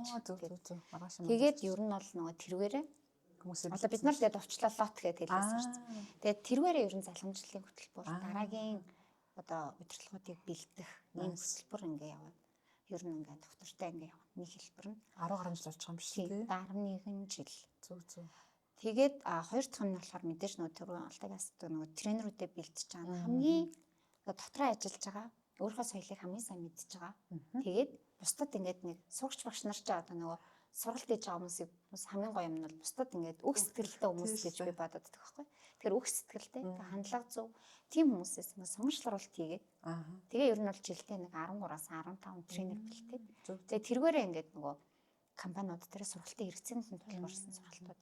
Тэгээд ер нь бол нөгөө тэрвэрээ одоо бид нар тэгээд овчлоо лот гэдэг хэлсэн шүү дээ. Тэгээд тэрвэрээ ер нь залхамжлалын хөтөлбөр дараагийн одоо удирдлагуудыг бэлдэх ийм хөтөлбөр ингээ яваад ер нь ингээ доктортой ингээ яваад нэг хэлбэр нь 10 гаруй жил болж байгаа юм биш үү? 11 жил. Зөв зөв. Тэгээд хоёр дахь нь болохоор мэдээж нөгөө түрүү алтайгаас нөгөө тренерүүдэд бэлдэж байгаа хамгийн дотроо ажиллаж байгаа өөрийнхөө соёлыг хамгийн сайн мэдж байгаа. Тэгээд бусдад ингээд нэг сурагч багш нар ч одоо нөгөө сургалт хийж байгаа хүмүүсийг хамгийн гоё юм нь бол бусдад ингээд үг сэтгэлтэй хүмүүс гэж би бодод байдаг байхгүй. Тэгэхээр үг сэтгэлтэй хандлага зөв тийм хүмүүсээс ингээд сумжлуулалт хийгээд тэгээ ер нь бол жилдээ нэг 13-аас 15 тренер бэлтээд тэгээ тэргээрээ ингээд нөгөө компаниуд дээр сургалтын хэрэгцээнд нь тулгуурсан сургалтуудыг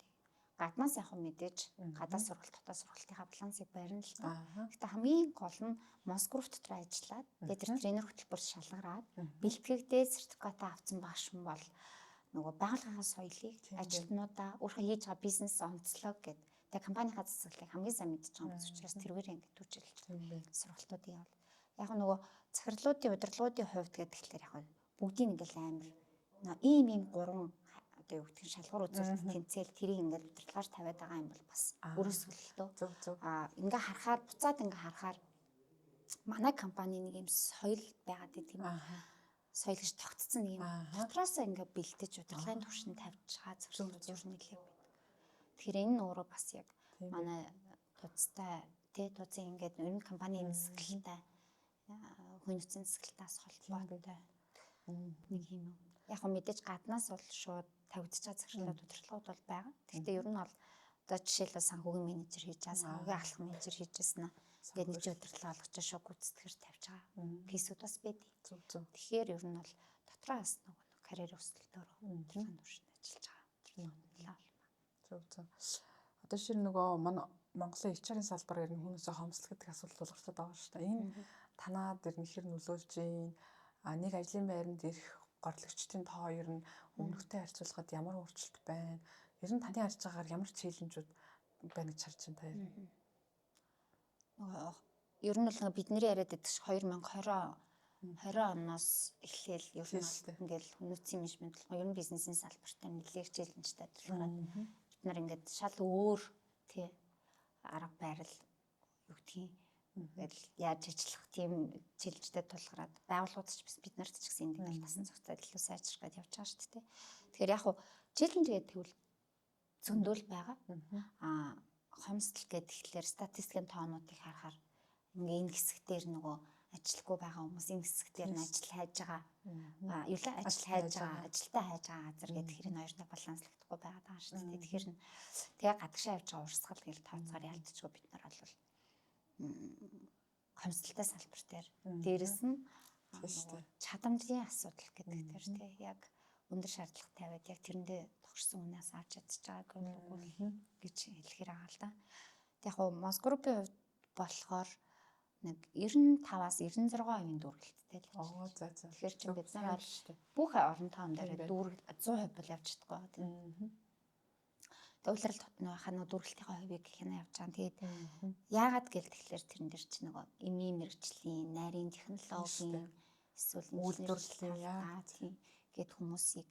гаднаас яг мэдээж гадаад сургалт дотоод сургалтынхаа балансыг барина л та. Гэхдээ хамгийн гол нь Москов дотор ажиллаад тэгээ тэр тренер хөтөлбөрт шалгараад бэлтгэгдээ сертификат авсан багш юм бол нөгөө байгууллагын соёлыг ажилтнуудаа өөрийнхөө хийж байгаа бизнес онцлог гэдэг тэгээ компанийн засаглалыг хамгийн сайн мэдж байгаа хүмүүс учраас тэргээр ингээд түжүүлж сургалтуудыг явал. Яг нөгөө захирлуудын удирдлагуудын хувьд гэхэлэр яг бүгдийг ингээд амар ийм 3 одоо юу гэх юм шалгуур үзүүлэлт тэнцэл тэрийг ингээд удирдлагаар тавиад байгаа юм бол бас өрөөсгөлтөө. Ингээ харахаар буцаад ингээ харахаар манай компани нэг юм соёл байгаад тийм соёл гэж тогтцсон юм. Дотроосоо ингээ бэлдэж удирдлагын түвшинд тавьж байгаа зөвлөлүүд ер нь нэлээд байна. Тэгэхээр энэ нь өөрөө бас яг манай туцтай тузын ингээд ер нь компанийн засаглалтай хүн нөөцийн засаглалтаас холбоотой нэг юм. Яг хөө мэдээж гаднаас бол шууд тавигдж байгаа захирлууд удирдлагууд бол байгаа. Гэхдээ ер нь бол одоо жишээлбэл санхүүгийн менежер хийж байгаа, санхүүгийн ахлах менежер хийж байсан нь ингээд нэг удирдлага олгож шок гүйцэтгэгч тавьж байгаа. Кейсүүд бас байдаг. Тэгэхээр ер нь бол дотроос нэг карьер өсөлтөөр удирдлагын түвшинд ажиллаж байгаа. Одоо шир нөгөө Монголын HR-ын салбар ер нь хүмүүсээ хомсдол гэдэг асуудал тулгарчаад байгаа шүү дээ. Энэ танаад ер нь хэр нөлөөлж ийн нэг ажлын байранд ирэх горлогчдын тоо ер нь өмнөхтэй харьцуулахад ямар өөрчлөлт байна? Ер нь таны харж байгаагаар ямар челленжүүд байна гэж харж байна та ер нь? Ер нь бол бидний яриад байдаг 2020 оноос эхлээл ер нь ингээл хүмүүсийн менежмент болгоо ер нь бизнесийн салбартай нэлээд челленжтэй тулгараад бид нар ингээд шал өөр тий арга барил юу гэдгийг ингээл яаж ажиллах тийм челленжтэй тулгараад байгууллагууд ч бас бид нарт ч гэсэн энэ дээр насан цогцтой илүү сайжраад явж байгаа шүү дээ. Тэгэхээр яг хуу челленж гэдэг тэгвэл зөндөл байгаа. Хомсдол гэхэлэр статистикийн тоонуудыг харахаар ингээ энэ хэсгээр нөгөө ажиллахгүй байгаа хүмүүс энэ хэсгээр нь ажил хайж байгаа. Юу л ажил хайж байгаа, ажилтаа хайж байгаа газар гэдэг хэрэг хоёртой баланслагдахгүй байгаад байгаа шүү дээ. Тэгэхээр тэгээ гадагшаа явж байгаа урсгал гэл тооцоор ялдчихгүй бид нар бол хомсдолтой салбар дээр дээрэс нь чадамжийн асуудал гэдэг дээр тий яг өндөр шаардлага тавиад яг тэрэндээ тогтсон үнээс авч чадчих байгаагүй гэж хэлэхээр байгаа л да. Тэг яг Мос группийн хувьд болохоор нэг 95-аас 96% дүүргэлттэй л. Оо за. Тэгэхээр чи бид нар бүх орон тоон дээр дүүрэг 100% бол явж чадахгүй тийм. Тэг улирал ханаа дүүргэлтийн хувийг хянаа явж байгаа. Тэгээд яагаад гэл тэгэхээр тэрэн дээр чи нөгөө эмийн мэрэгжлийн, нарийн технологийн эсвэл үйлдвэрлэлийн яа тийм гэд хүмүүсийг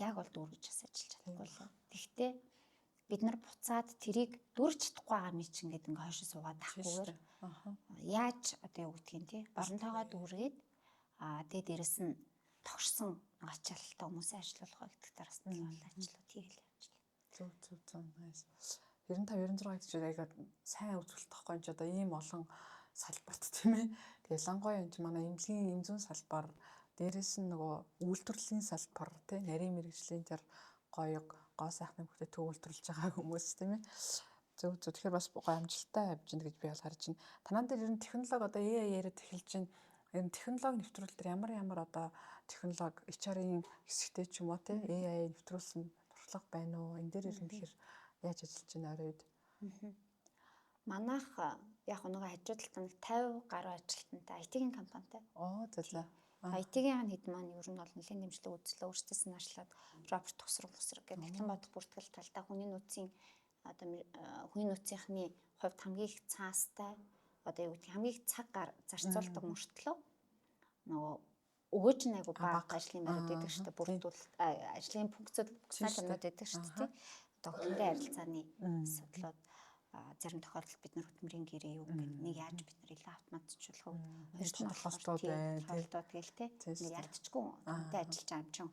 яг бол дүүргэж асаажilж чадахгүй л. Тэгвэл бид нар буцаад тэрийг дүүргэж чадахгүй байгаа юм чинь гэдэг ингээ хойшоо суугаад тахгүйгээр яаж одоо юу гэдгийг тий оронтойгоо дүүргээд тэгээ дээрэс нь тогшсон ачаалттай хүмүүсийн ажиллуулга гэдэг тараас нь бол ажлууд хийгээл явж байна. Зөв nice. 95 96 гэж аяга сайн үзүүлэлт тахгүй ч одоо ийм олон салбарт тийм ээ. Тэгээ ялангуяа энэ манай эмнэлгийн эмзэн салбар дээрэс нь нөгөө үйлдвэрлэлийн салбар тий нарийн мэрэгжлийн тэр гоё сайхны бүхтэй төвлөрүүлж байгаа хүмүүс тийм ээ. Зөв. Тэгэхээр бас гоё амжилттай явж байна гэж би бол харж байна. Танаа дээр ер нь технологи одоо AI яриад эхэлж байна. Ер нь технологи нэвтрүүлэлт дээр ямар одоо технологи HR-ийн хэсэгтэй ч юм уу тий AI нэвтрүүлсэн туршлага байна уу? Энэ дээр ер нь тэгэхээр яаж ажиллаж байна орой үед? Манайх яг нөгөө хажуудалтай нэг 50 гаруй ажилтнтай IT-ийн компанитай. Оо за. IT-ийн хэд маань ер нь бол нэлээд дэмжлэг үзлээ өөрсдөөс нь арчлаад робот тусраг гэдэг хэвлэн бодох бүртгэл талдаа хүний нөөцийн одоо хүний нөөцийнхний хувьд хамгийн их цаастай одоо юу гэдэг хамгийн их цаг зарцуулдаг мөртлөө нөгөө өгөөж нь айгу бага ажлын байрууд байдаг шүү дээ бүрдүүлэлт ажлын функционалууд байдаг шүү дээ одоо хөдөлгөөний харилцааны асуудлууд зарим тохиолдолд бид нар хөтөлмөрийн гэрээ юу гэдэг нэг яаж бид нар илүү автоматжуулах вэ? Хоёр тодорхойлолтууд гээл те. Нэг ялцчихгүй үнтэй ажиллаж байгаа юм чинь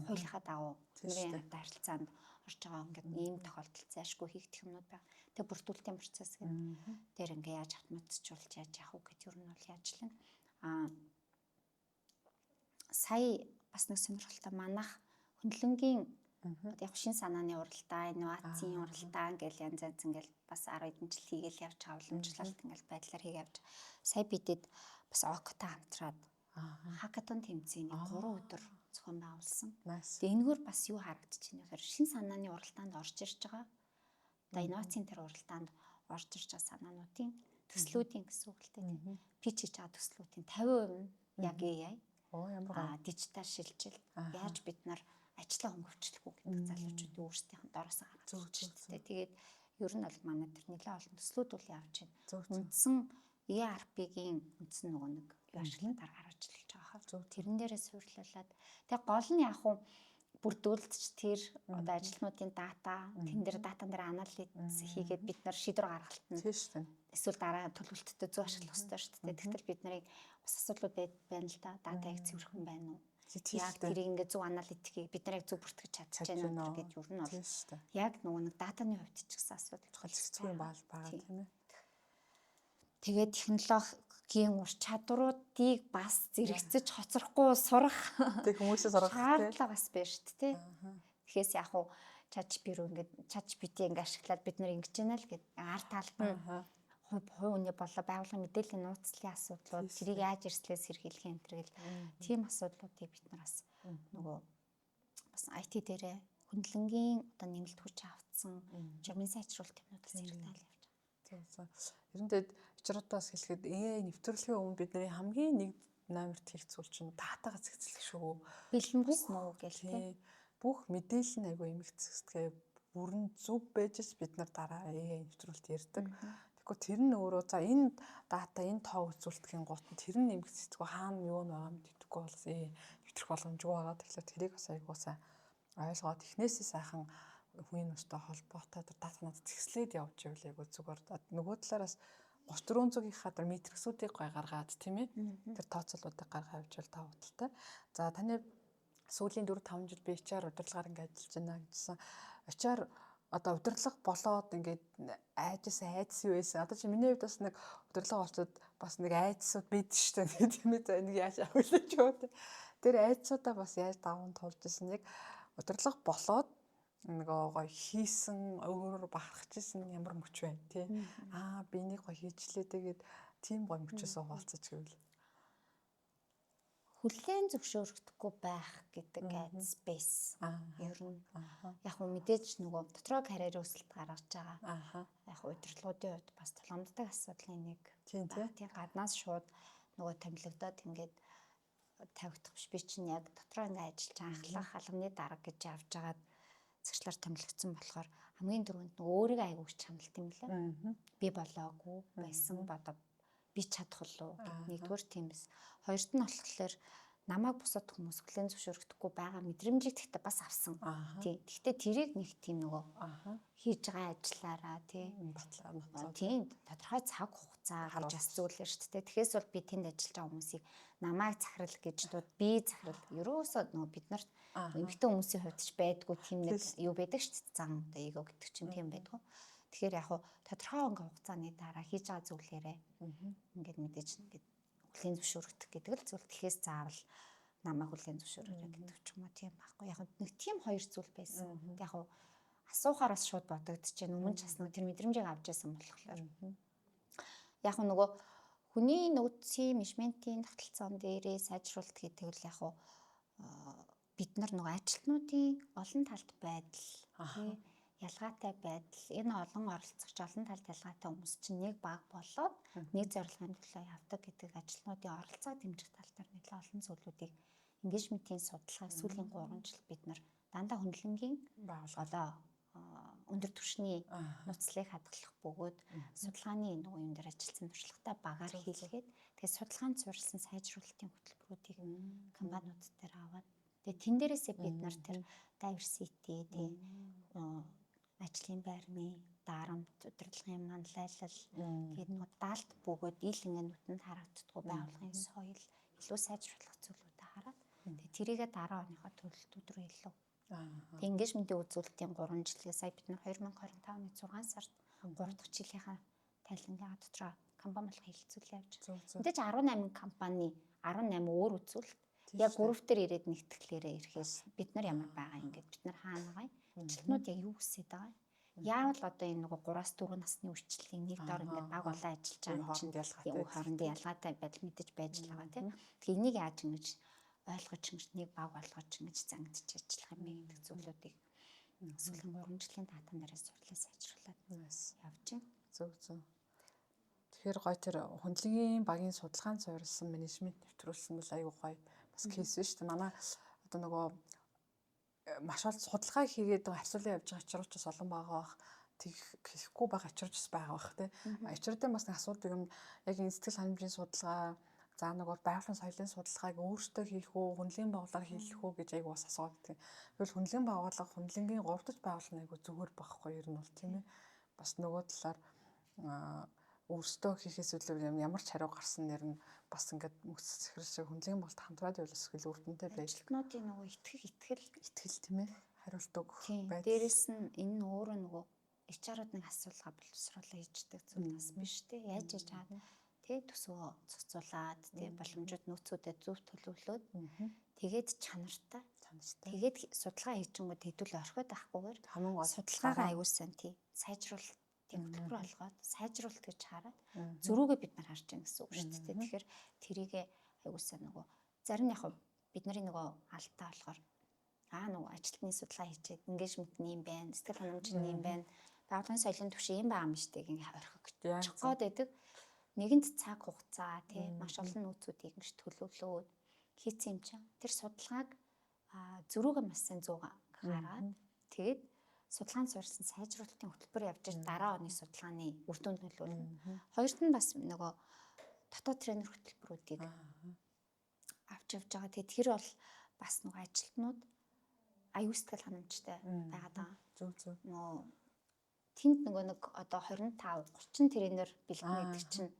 хуулийнхаа дагуу хөтөлмөрийн харилцаанд орж байгаа ингээд ийм тохиолдолд зайшгүй хийх юмнууд байна. Тэгээ бүрдүүлэлтийн процесс гэдэг дээр ингээ яаж автоматжуулж яаж яах вэ гэдэг юу нь бол яаж л сая бас нэг сонирхолтой манайх хөндлөнгийн одоо яг шин санааны уралдаан, инновацийн уралдаан гэл янз ингээл бас 10 хэдэн жил хийгээл явж байгаа уламжлалт ингээл байдлаар хийгээ явж. Сая бидэд бас ОК-тай хамтраад хакатон тэмцээний 3 өдөр зохион байгуулсан. Тэгээ энэгээр бас юу харагдаж байна вэ? Шин санааны уралдаанд орж ирж байгаа. Одоо инновацийн тэр уралдаанд орж ирж байгаа санаануудын төслүүдийн гэсэн үг л дээ. Пич хийж байгаа төслүүдийн 50% нь яг AI. Дижитал шилжил. Яаж бид нар ажлаа хөнгөвчлөх үү гэдэг залуучуудын өөрсдийнх нь дороос гаргаж ирж байна. Тэгээд ер нь бол манай тэр нэлээд олон төслүүд үл явж байна. Үндсэн ERP-гийн үндсэн нөгөө нэг юу ашиглаад гаргаж ирж байгаа. Тэрэн дээрээ суйрлуулад тэгээд гол нь яг хуу бүрдүүлэлтч тэр одоо ажилтнуудын дата тэн дээр датан дээр анализ хийгээд бид нар шийдвэр гаргалт нь эсвэл дараа төлөвлөлтөд зөв ашиглах хэрэгтэй шүү дээ. Тэгэхээр бид нарыг бас асуудлууд байна л да. Дата яг цэвэрхэн байна уу? Яг тэрийг ингээ зөв аналитикийг бид нарыг зөв бүртгэж чадчих жана гэдэг юу нь бол яг нөгөө нэг датаны хувьд ч гэсэн асуудал зохицгүй юм байгаа тийм ээ. Тэгээд технологийн ур чадваруудыг бас зэрэгцэж хоцрохгүй сурах тэг хүмүүсээ сурах шаардлага бас байна шүү дээ. Тэгэхээс яг хуу ChatGPT ингээ ашиглаад бид нар ингэж яана л гэдэг арт талд нь хувь хүний болоо байгууллагын мэдээллийн нууцлалын асуудлууд тэрийг яаж эрслээс сэргийлэх юм тэр гэл тийм асуудлуудыг бид нар бас нөгөө бас IT дээрээ хөндлөнгийн одоо нэмэлт хүч авцсан жамын сайжруулалт юмнуудаас хэрэгдээл явж байгаа. Ерөн дэд очротоос хэлэхэд AI нэвтрүүлэхийн өмнө бидний хамгийн нэг номерт хийх зүйл чинь датагаас хэвцэлэх шүү. Бэлэн бүсэн үү гэл тийм. Бүх мэдээлэл нь айгүй эмгэгцэсгээ бүрэн зөв байж ч бид нар дараа AI нэвтрүүлэлт ярьдаг. Тэр нь өөрөө за энэ дата энэ тоо үзүүлэлтийн гут нь тэр нь нэмэгдсэхгүй хаана юу байгаа юм гэдэггүй болсон нэвтрэх боломжгүй байгаа. Тэгэхээр тэрийг бас аягуулсан ойлгоод эхнээсээ сайхан хүний нөөцтэй холбоотой тэр датанууд зэгслээд явж ивэл айгүй зүгээр. Нөгөө талаараас 3400-ийнхаа тэр мэтрэгсүүдийг гой гаргаад тийм ээ. Тэр тооцоолуудыг гаргаад явж тав худалтай. За таны сүүлийн 4-5 жил би HR удирдлагаар ингээд ажиллаж байна гэсэн. HR одоо удирдлага болоод ингээд айдас юу байсан. Одоо чи миний хувьд бас нэг удирдлага болцоод бас нэг айдсууд бид шүү дээ тийм ээ. За энийг яаж авах вэ ч юу. Тэр айдсуудаа бас яаж даван туулж исэн яг удирдлага болоод нөгөө гоё хийсэн өөрөөр бахархажсэн ямар мөч байна тий. Би энийг гоё хийчлээ тэгээд тийм гоё мөчөөс хуваалцаж гэвэл хүлээн зөвшөөрөгдөхгүй байх гэдэг айдас бэс. Ер нь яг хөө мэдээж нөгөө дотроо карьер өсөлт гаргаж байгаа. Яг удирдлагуудын хувьд бас тулгамддаг асуудлын нэг. Тийм гаднаас шууд нөгөө томилогдоод ингээд тавигдах биш. Би чинь яг дотроо ингээд ажиллаж анхлах халганы дарга гэж явж байгаад цагчлаар томилогдсон болохоор хамгийн түрүүнд нөгөө өөрийгөө аягүй хүч хангалт юм лээ. Би болоогүй байсан бодоо би чадах уу гэд нэгдүгээр тиймээс. Хоёрт нь болохоор намайг бусад хүмүүс хүлээн зөвшөөрөхдөггүй байгаа мэдрэмжийг тэгтээ бас авсан. Тий. Тэгтээ тэрийг нэг тийм нөгөө хийж байгаа ажиллаараа тий батлаа. Тийм тодорхой цаг хугацаа гэж бас зүйлэр шүү дээ. Тэгэхээс бол би тэнд ажиллаж байгаа хүмүүсийг намайг захирал гэж дууд би захирал ерөөсөө нөгөө бид нарт эмэгтэй хүмүүсийн хувьд ч байдгүй тийм нэг юу байдаг шүү дээ. Зан одоо эго гэдэг чинь тийм байдгүй. Тэгэхээр яг тодорхой өнгө хугацааны дараа хийж байгаа зүйлээрээ ингээд мэдээж ингээд хүлээн зөвшөөрөгдөх гэдэг л зүйл. Тэгэхээс заавал намайг хүлээн зөвшөөрөөрэй гэдэг ч юм уу тийм байхгүй. Яг нэг тийм хоёр зүйл байсан. Яг асуухаараас шууд бодогдчихэв. Өмнө ч бас нэг тэр мэдрэмжийг авч байсан болохоор. Яг нөгөө хүний нөөцийн менежментийн тогтолцоон дээрээ сайжруулалт гэдэг л яг бид нар нөгөө ажилтнуудын олон талт байдал тий ялгаатай байдал энэ олон оролцогч олон талт ялгаатай хүмүүс чинь нэг баг болоод нэг зорилгын төлөө явдаг гэдэг ажилтнуудын оролцоо дэмжих тал дээр нэлээд олон зүйлүүдийг engagement-ийн судалгаа сүүлийн 3 жил бид нар дандаа хөндлөнгийн одоо өндөр түвшний нууцлыг хадгалах бөгөөд судалгааны нөгөө юм дээр ажилласан туршлагатай багаар хийлгээд тэгээд судалгаанд суурилсан сайжруулалтын хөтөлбөрүүдийг компаниуд дээр аваад тэгээд тэн дээрээсээ бид нар тэр diversity тий ажлын байрны дарамт удирдлагын манлайлал гээд нөгөө даалт бөгөөд ил ингээд нүтэнд харагддаггүй байгууллагын соёл илүү сайжруулах зүйлүүдээ хараад тэгээд тэрийгээ дараа оныхоо төлөлтүүд рүү илүү тэг engagement-ийн үзүүлэлтийн 3 жилгээ сая бид нар 2025 оны 6 сард 3 дахь жилийнхаа тайлангийн дотроо компани болох хэлэлцүүлээ явж байгаа. Мэдээж 18 компани 18 өөр үзүүлэлт яг гүрвтэр ирээд нэгтгэлээрээ ирэхээс бид нар ямар байгаа юм гээд бид нар хаана байгаа юм ажилтнууд яг юу хүсэж байгаа юм яавал одоо энэ нөгөө 3-4 насны үрчлэлийн нэг дор ингээд баг улаан ажиллаж байгаа чинь хоорондын ялгаатай байдал мэдээж байж л байгаа тийм. Тэгээ энийг яаж ингэж ойлгож ингэж нэг баг болгож ингэж зангидж ажиллах юм бэ гэдэг зүйлүүдийг сүүлийн 3 жилийн датан дээрээс сурлаа сайжруулад явж байна. Зөв. Тэгэхээр гоё тэр хөндлөгийн багийн судалгаанд суурилсан менежмент нэвтрүүлсэн бол аюу гоё бас кейс шүү дээ. Манай одоо нөгөө маш ол судалгаа хийгээд авсуулан явж байгаа ачруулч бас олон байгаа бах. Хийхгүй байх ачруулч бас байгаа бах тий. Ачруудын бас нэг асуудал юм яг энэ сэтгэл ханамжийн судалгаа за нөгөө байгалийн соёлын судалгааг өөртөө хийх үү, хөндлөгийн байгууллагаар хийх үү гэж аяг бас асуудаг. Тэгвэл хөндлөгийн байгууллага хөндлөнгийн 3 дахь байгууллага айгу зүгээр байхгүй ер нь бол тийм ээ. Бас нөгөө талаар өөртөө хийхээс илүү ямар ч хариу гарсан нэр нь бас ингээд мөс захирал шиг хөндлөгийн болт хамтраад явуулах скил үр дүнтэй байж. Ажилтнуудын нөгөө итгэл тийм ээ. Хариулт өгөх байдаг. Дээрээс нь энэ нь өөрөө нөгөө HR-ууд нэг асуулга боловсруулаа хийждэг зүйл бас биш те. Яаж хийж чаад тэ төсөө цогцолоод тэ боломжууд нөөцүүдэд зөв төлөвлөөд тэгээд чанартай тэгээд судалгаа хийжэнгүүд хэдүүл орхиод авахгүйгээр судалгаагаа аюулсан тий сайжруулалтын хөтөлбөр олгоод сайжруулалт гэж хараад зөрүүгээ бид нар харж байгаа гэсэн үг шүү дээ. Тэгэхээр тэрийгээ аюулсан нөгөө зарим яг бид нарын нөгөө алдаа болохоор нөгөө ажилтны судалгаа хийчихэд engagement нь юм байна, сэтгэл ханамж нь юм байна, байгууллагын соёлын түвшин юм байгаа юм шүү дээ ингээ орхих гээд байдаг. Нэгэнд цаг хугацаа тий маш олон нөөцүүдийг ингэж төлөвлөөд хийцэн юм чинь тэр судалгааг зөрүүгээ маш сайн гаргаад тэгээд судалгаанд суурилсан сайжруулалтын хөтөлбөр явж байгаа дараа оны судалгааны үр дүнд нөлөөлнө. Хоёрт нь бас нөгөө дотоод тренер хөтөлбөрүүдийг авч явж байгаа. Тэгээд тэр бол бас нөгөө ажилтнууд аюул сэтгэл ханамжтай байгаад байгаа. Зөв. Нөгөө тэнд нөгөө нэг одоо 25 30 тренер бэлгэн гэдэг чинь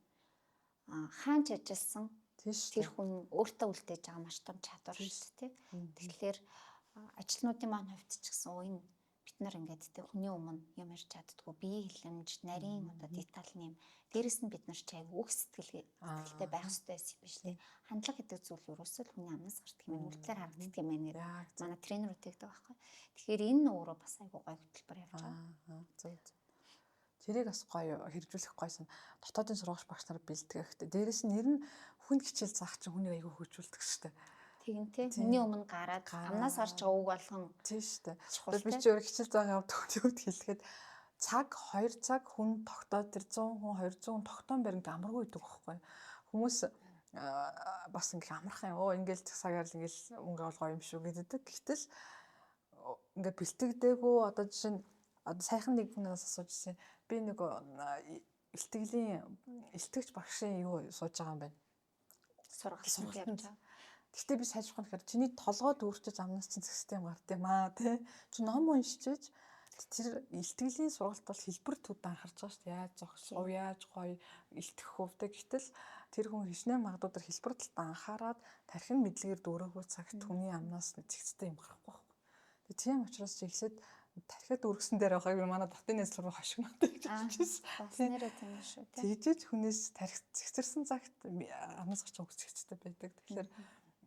хаанч ажилласан тэр хүн өөртөө үлдээж байгаа маш том чадвар шүү дээ. Тэгэхээр ажилтнуудын маань хувьд ч гэсэн энэ бид нар ингээд тэг хүний өмнө юм ярьж чаддгүй бие хэлэмж нарийн одоо детальны юм дээрэс нь бид нар ч аяг үг сэтгэлтэй байх хэрэгтэй юм биш үү. Хандлага гэдэг зүйл ерөөсөө л хүний амнаас гардаг юм үйлдэлээр харагддаг юм байна гэдэг манай тренерүүд тэгдэг байхгүй. Тэгэхээр энэ өөрөө бас аяг гой хөтөлбөр явж байгаа. Зөв. Тэрийг бас гоё хэрэгжүүлэх гойсон дотоодын сургууль багш нар бэлтгэх. Дээрээс нь нэр нь хүнд хичээл заах чинь хүнийг аягүй хөгжүүлдэг шүү дээ. Тийм тий. Хүний өмнө гараад амнаас гарч байгаа үг болгон тийм шүү дээ. чухал Би тий. чи өөр хичээл байгаа төгөөд хэлэхэд цаг 2 цаг хүн тогтоод тэр 100 хүн 200 хүн тогтоон баримт амаргүй идэг байхгүй. Хүмүүс бас ингээ амархан ингээл цагаар л ингээл өнгө олгоо юм шүү гэдэг. Гэтэл ингээ бэлтгэдэггүй одоо жишээ нь одоо сайхан нэг хүнээс асууж ирсэн. Би нэг илтгэгч багшийн юу сууж байгаа юм байна. Сургалтанд явж байгаа. Гэхдээ би сайжрах гэхээр чиний толгой дүүрчиж амнаас чинь систем гарт юм аа тий. Чи ном уншиж тэр илтгэлийн сургалт бол хэлбэр төд анхаарч байгаа шүү дээ. Яаж зогсов, яаж гоё илтгэх хөвтэй. Гэтэл тэр хүн хичнээн магадгүй тэр хэлбэр талд анхаарад тархин мэдлэгээр дүүрэггүй цагт хүний амнаас зэгцтэй юм гарахгүй байхгүй. Тэгээ тийм учраас чи ихсэд тархиад үргэсэн дээр байгааг би манай дотны нэслэр рүү хошигноод гэж хэлчихсэн. Бас нэрээ тийм шүү тий. Тэгжиж хүнээс тархи зэгцэрсэн цагт амнаас гарч өгцөгчтэй байдаг. Тэгэхээр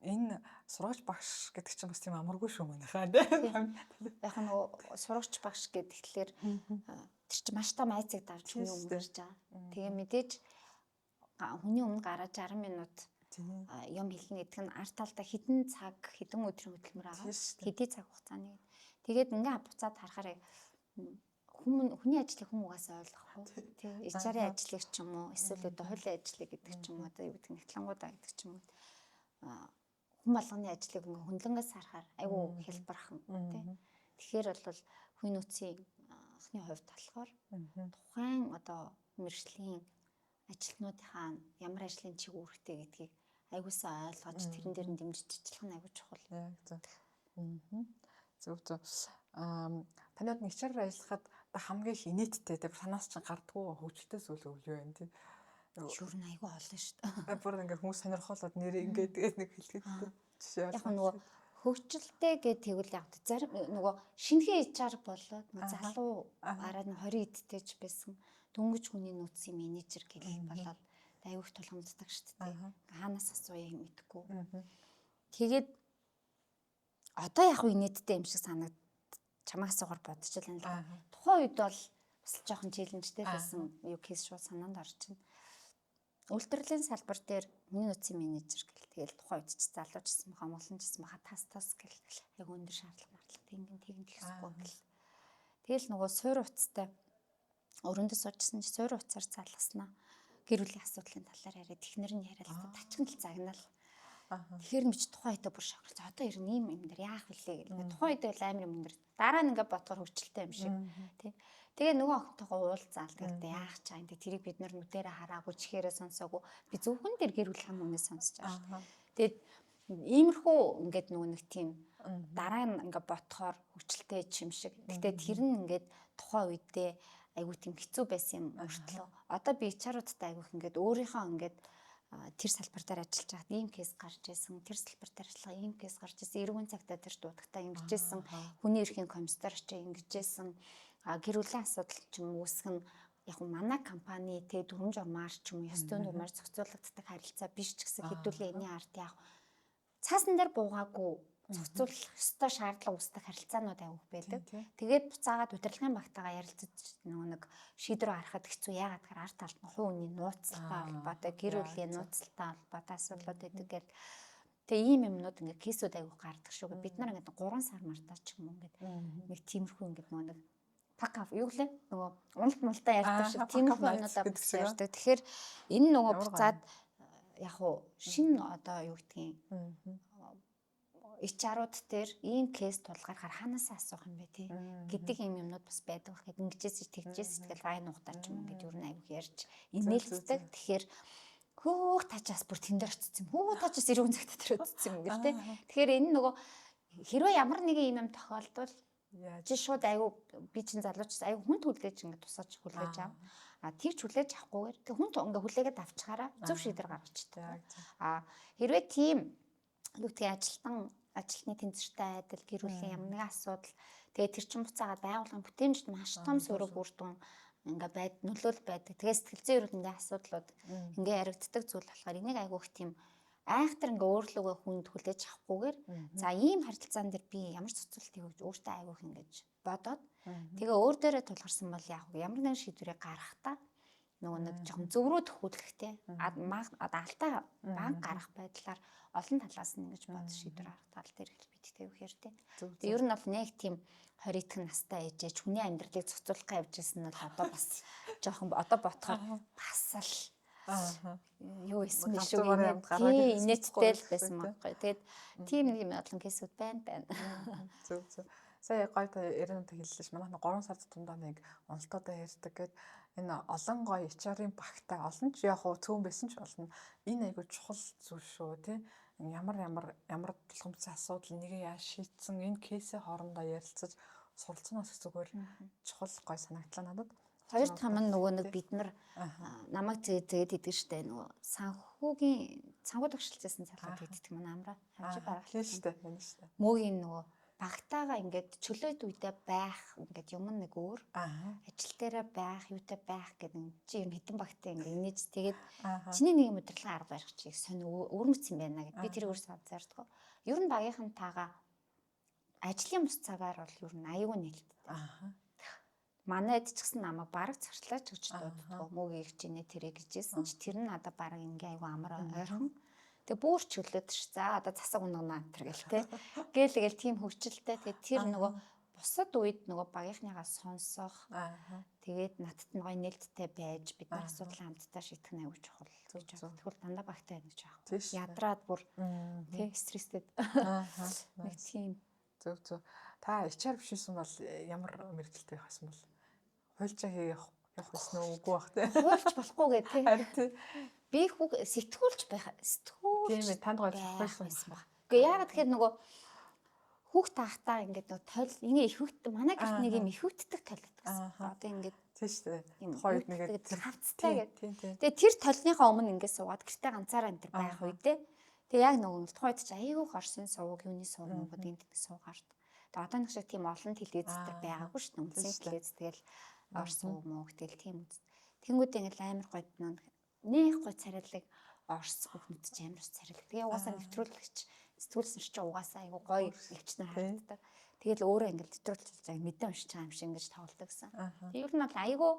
энэ сурагч багш гэдэг чинь бас тийм амаргүй шүү манайхаа тийм. Яг нөгөө сурагч багш гэхэлэр тэр чинь маш том айцыг давж хүний өмнө гарч байгаа. Тэгээ мэдээж хүний өмнө гараад 60 минут юм хэлнэ гэдэг нь арт талдаа хэдэн цаг хэдэн өдрийн хөтөлмөр байгаа. Хэдий цаг хугацааны. Тэгээд ингээ буцаад харахаар хүний ажлыг хүн угаасаа ойлгохгүй. Тий. Ичаарын ажлыг ч юм уу эсвэл одоо хуулийн ажлыг гэдэг ч юм уу одоо юу гэдэг нь хэтгэлэнгуудаа гэдэг ч юм уу. Хүн болгоны ажлыг ингээ хөндлөнгөөс харахаар айгүй хэлбархан тий. Тэгэхээр бол хүн нөөцийн анхны хувьд болохоор тухайн одоо мэргэжлийн ажилтнуудынхаа ямар ажлын чиг үүрэгтэй гэдгийг айгуусаа ойлгож тэрэн дээр нь дэмжиж ажиллах нь айгүй чухал. Яг зөв. Танайд нэг чараар ажиллахад хамгийн их инээдтэй тэр санаас чинь гардггүй хөвгөлтэй зүйл юу юм тий. Шүүр нь айгүй олон шүү дээ. Бүр ингээ хүмүүс сонирхолоод нэрээ ингээд нэг хэлгээд жишээ яг нөгөө хөгжилтэй гэдэг тэгвэл яг зарим нөгөө шинэхэн HR болоод залуу гараад 20 эдтэйч байсан дөнгөж хүний нөөцийн менежер гэх болоод айгүйх тулгамддаг шүү дээ. Хаанаас асууя мэдэхгүй. Тэгээд одоо яг уу инээдтэй юм шиг санагд чамаас асуугаар бодчихлаа л да. Тухайн үед бол бас жоохон челленжтэй байсан юу кейс шууд санаанд орж байна. Үйлдвэрлэлийн салбар дээр миний нөөцийн менежер гэл тэгэл тухайн үед ч залуучсан баха монголч гэсэн баха тас гэл яг өндөр шаардлага марлаг тэгин хэлсэхгүй гэл. Тэгэл нөгөө суур уцтай өрөөндөө суужсэн чи суур уцаар залгаснаа гэр бүлийн асуудлын талаар яриад технэр нь яриад тачган л загнаал. Тэгэхээр мич тухайн үедээ бүр шоколж одоо ер нь ийм юм дээр яах вүлээ гэл. Тухайн үедээ бол амар юм дээр дараа нь ингээ бодгоор хөвчлөлтэй юм шиг тий. Тэгээ нөгөө охинтойгоо уулзаал тэгээд яах чаа энэ тэрийг бид нар нүдэрэ хараагүй чихээрээ сонсоогүй би зөвхөн тэр гэр бүлийн өмнөөс сонсож байгаа шүү. Тэгээд иймэрхүү ингээд нөгөө нэг тийм дараа нь ингээ ботхоор хөвчлөлтэй юм шиг. Гэтэ тэр нь ингээд тухайн үедээ айгүй тийм хэцүү байсан юм өртлөө. Одоо би HR-уудтай айгүйх ингээд өөрийнхөө ингээд тэр салбар дээр ажиллаж байгаад ийм кейс гарч ирсэн, тэр салбар дээр ажиллагаа ийм кейс гарч ирсэн, эргүүн цагтаа тэр дуудагтаа ингэжсэн, хүний эрхийн комиссар ч ингэжсэн, гэр бүлийн асуудал ч юм үүсгэн яг манай компани тэ дүрм журмаар ч юм уу ёстой нурмаар зохицуулагддаг харилцаа биш ч гэсэн хэдүүлээ энэний ард яг цаасан дээр буугаагүй зохицуулах ёстой шаардлага үүсдэг харилцаанууд авих байдаг. Тэгээд буцаагаад удирдлагын багтаагаа ярилцаж нөгөө нэг шийдвэр гаргахад хэцүү. Яагаад гэхээр арт талд нь хувь хүний нууцтай холбоотой, гэр бүлийн нууцтай холбоотой асуудлууд байдаг гэл. Тэгээ ийм юмнууд ингээ кейсүүд авих гардаг шүү. Бид нар ингээ 3 сар мартаа ч юм уу ингээ нэг тиймэрхүү ингээ нөгөө нэг пак юу гэлээ нөгөө уналт мултаа ярьдаг шиг тиймэрхүү юмнуудаа ярьдаг. Тэгэхээр энэ нөгөө буцаад яг уу шинэ одоо юу гэдгийг HR-ууд дээр ийм кейс тулгархаар хаанаас асуух юм бэ тий гэдэг юм юмнууд бас байдаг байх гэдэг ингэжээс тэгжээс тэгэл гай нухтарч юм ингээд юу нэг аяг ярьж инээлцдэг. Тэгэхээр хөөх тачаас бүр тэн дээр очсон юм. Хөөх тачаас ирүүн цагт тэр очсон юм гэл тий. Тэгэхээр энэ нөгөө хэрвээ ямар нэгэн юм тохиолдвол чи шууд айгу би чин залууч айгу хүн хүлээж ингээд тусаач хүлээж аав. Тэгж хүлээж авахгүйгээр тэг хүн ингээд хүлээгээд авчихаараа зөв шийдвэр гаргачдаг. Хэрвээ тийм юу гэдгийг ажилтны тэнцвэртэй айдал гэр бүлийн ямар нэгэн асуудал тэгээ тэр чин буцаагаад байгууллагын бүтээмжид маш том сөрөг үр дүн ингээ нөлөөл байдаг. Тэгээ сэтгэл зүйн эрдэнэ асуудлууд ингээ яригддаг зүйл болохоор энийг айгүйх тийм айхтар ингээ өөрлөгөө хүнд хүлээж авахгүйгээр за ийм харилцаан дээр би ямар ч зохицуултыг өгж өөртөө айгүйх ингэж бодоод тэгээ өөр дээрээ тулгарсан бол яг ямар нэгэн шийдвэрийг гаргахтаа нөгөө нэг жоохон зөврөө төхүүлэхтэй алдаа банк гарах байдлаар олон талаас нь ингэж бод шийдвэр гаргах тал дээр их бидтэй үхээр тий. Тэгээ ер нь бол нэг тийм 20 идэх настай ээжээ хүний амьдралыг цоцолох явж ирсэн нь бол одоо бас жоохон одоо ботхоор бас л юу исэн биш үү тий инээдтэй л байсан байхгүй. Тэгээд тийм нэг юм олон кейсүүд байна. Зөв. Сая гоё та яриануудаа хэллээ ш. Манайх 3 сард тундаа нэг уналтуудаа ярьдаг гэд энэ олон гоё HR-ын багтай олон ч яг хөө цөөн байсан ч болно. Энэ айгүй чухал зүйл шүү тий. Ямар тулгымцсан асуудал нэгээ яаж шийдсэн энэ кейсээ хоорондоо ярилцаж суралцсаноос зүгээр чухал гоё санагдлаа надад. Хоёр дахь нь нөгөө нэг бид нар намайг зээгээд идэг штэ нөгөө санхүү төгсөлцсөн цалгад иддэг манай амраа хавж байгаа штэ байна штэ. Мөгийн нөгөө багтаага ингээд чөлөөт үедээ байх ингээд юм нэг өөр ажил дээрээ байх юутай байх гэдэг чи юм хитэн багтай ингээд инээж тэгээд чиний нэг юм удирдлага арга барих чиг сони өөрмөц юм байна гэд би тэр өөрсдөө анзаардгаа. Ер нь багийнхантайгаа ажлын бус цагаар бол ер нь аюул нээлттэй. Манайд ч гэсэн намайг бараг зарчлаач гэж дууддаг. Мөгийн их чинээ тэрэ гэжсэн чи тэр нь надад бараг ингээ аюул амар ойрхон. Тэгээ бүр чөлөөд ш. За одоо засаг унгана тэр гэл те. Гээл тийм хөвчлөлтэй. Тэгээ тэр нөгөө бусад үед нөгөө багийнхныгаа сонсох. Тэгээд надад нь гоё нээлттэй байж бид нар асуудал хамтдаа шийдэх нь аюул чухал гэж байна. Тэгвэл дандаа багтай байна гэж аахгүй. Ядраад бүр тий стресстэй. Нэг тийм зөв. Та HR биш юм бол ямар мэрэгчлээ байх юм бол хуульчаа явах байсан уу үгүй бах те. Хуульч болохгүй гэ те. Харин тий. Би сэтгүүлч байх тийм ээ танд гоё байсан баг. Гэхдээ яагаад тэгэхээр нөгөө хүүхд таахтаа ингээд нөгөө тойл ингээ ихэвт манай гэрт нэг юм ихэвтдэг тойлдог гэсэн. Одоо ингээд тийм шүү дээ. Хоёр нэгээд хавцтай гэдэг. Тэгээ тэр толныхоо өмнө ингээд суугаад гэртээ ганцаараа энэ байх үедээ тэгээ яг нөгөө тухайд ч айгүй Орсын сувг юуны сувгууд энд суугаард. Тэгээ одоо нэг шиг тийм олон телевизээр байгаагүй шүү дээ. Үндсэн телевиз тэгэл Орсын муу тэгэл тийм үз. Тэнгүүд ингээд амар гоё нэг гоё царайлаг Орс хүүхнүүд ч амар царайлаг. Тэгээ угаасаа нэвтрүүлэгч сэтгүүлсэн чи угаасаа айгу гоё өвчнөр харагддаг. Тэгэл өөрөө ингээд нэвтрүүлж байгаа мэдэн уншиж байгаа юм шиг ингэж тоглодог гэсэн. Тэгээ ер нь бол айгу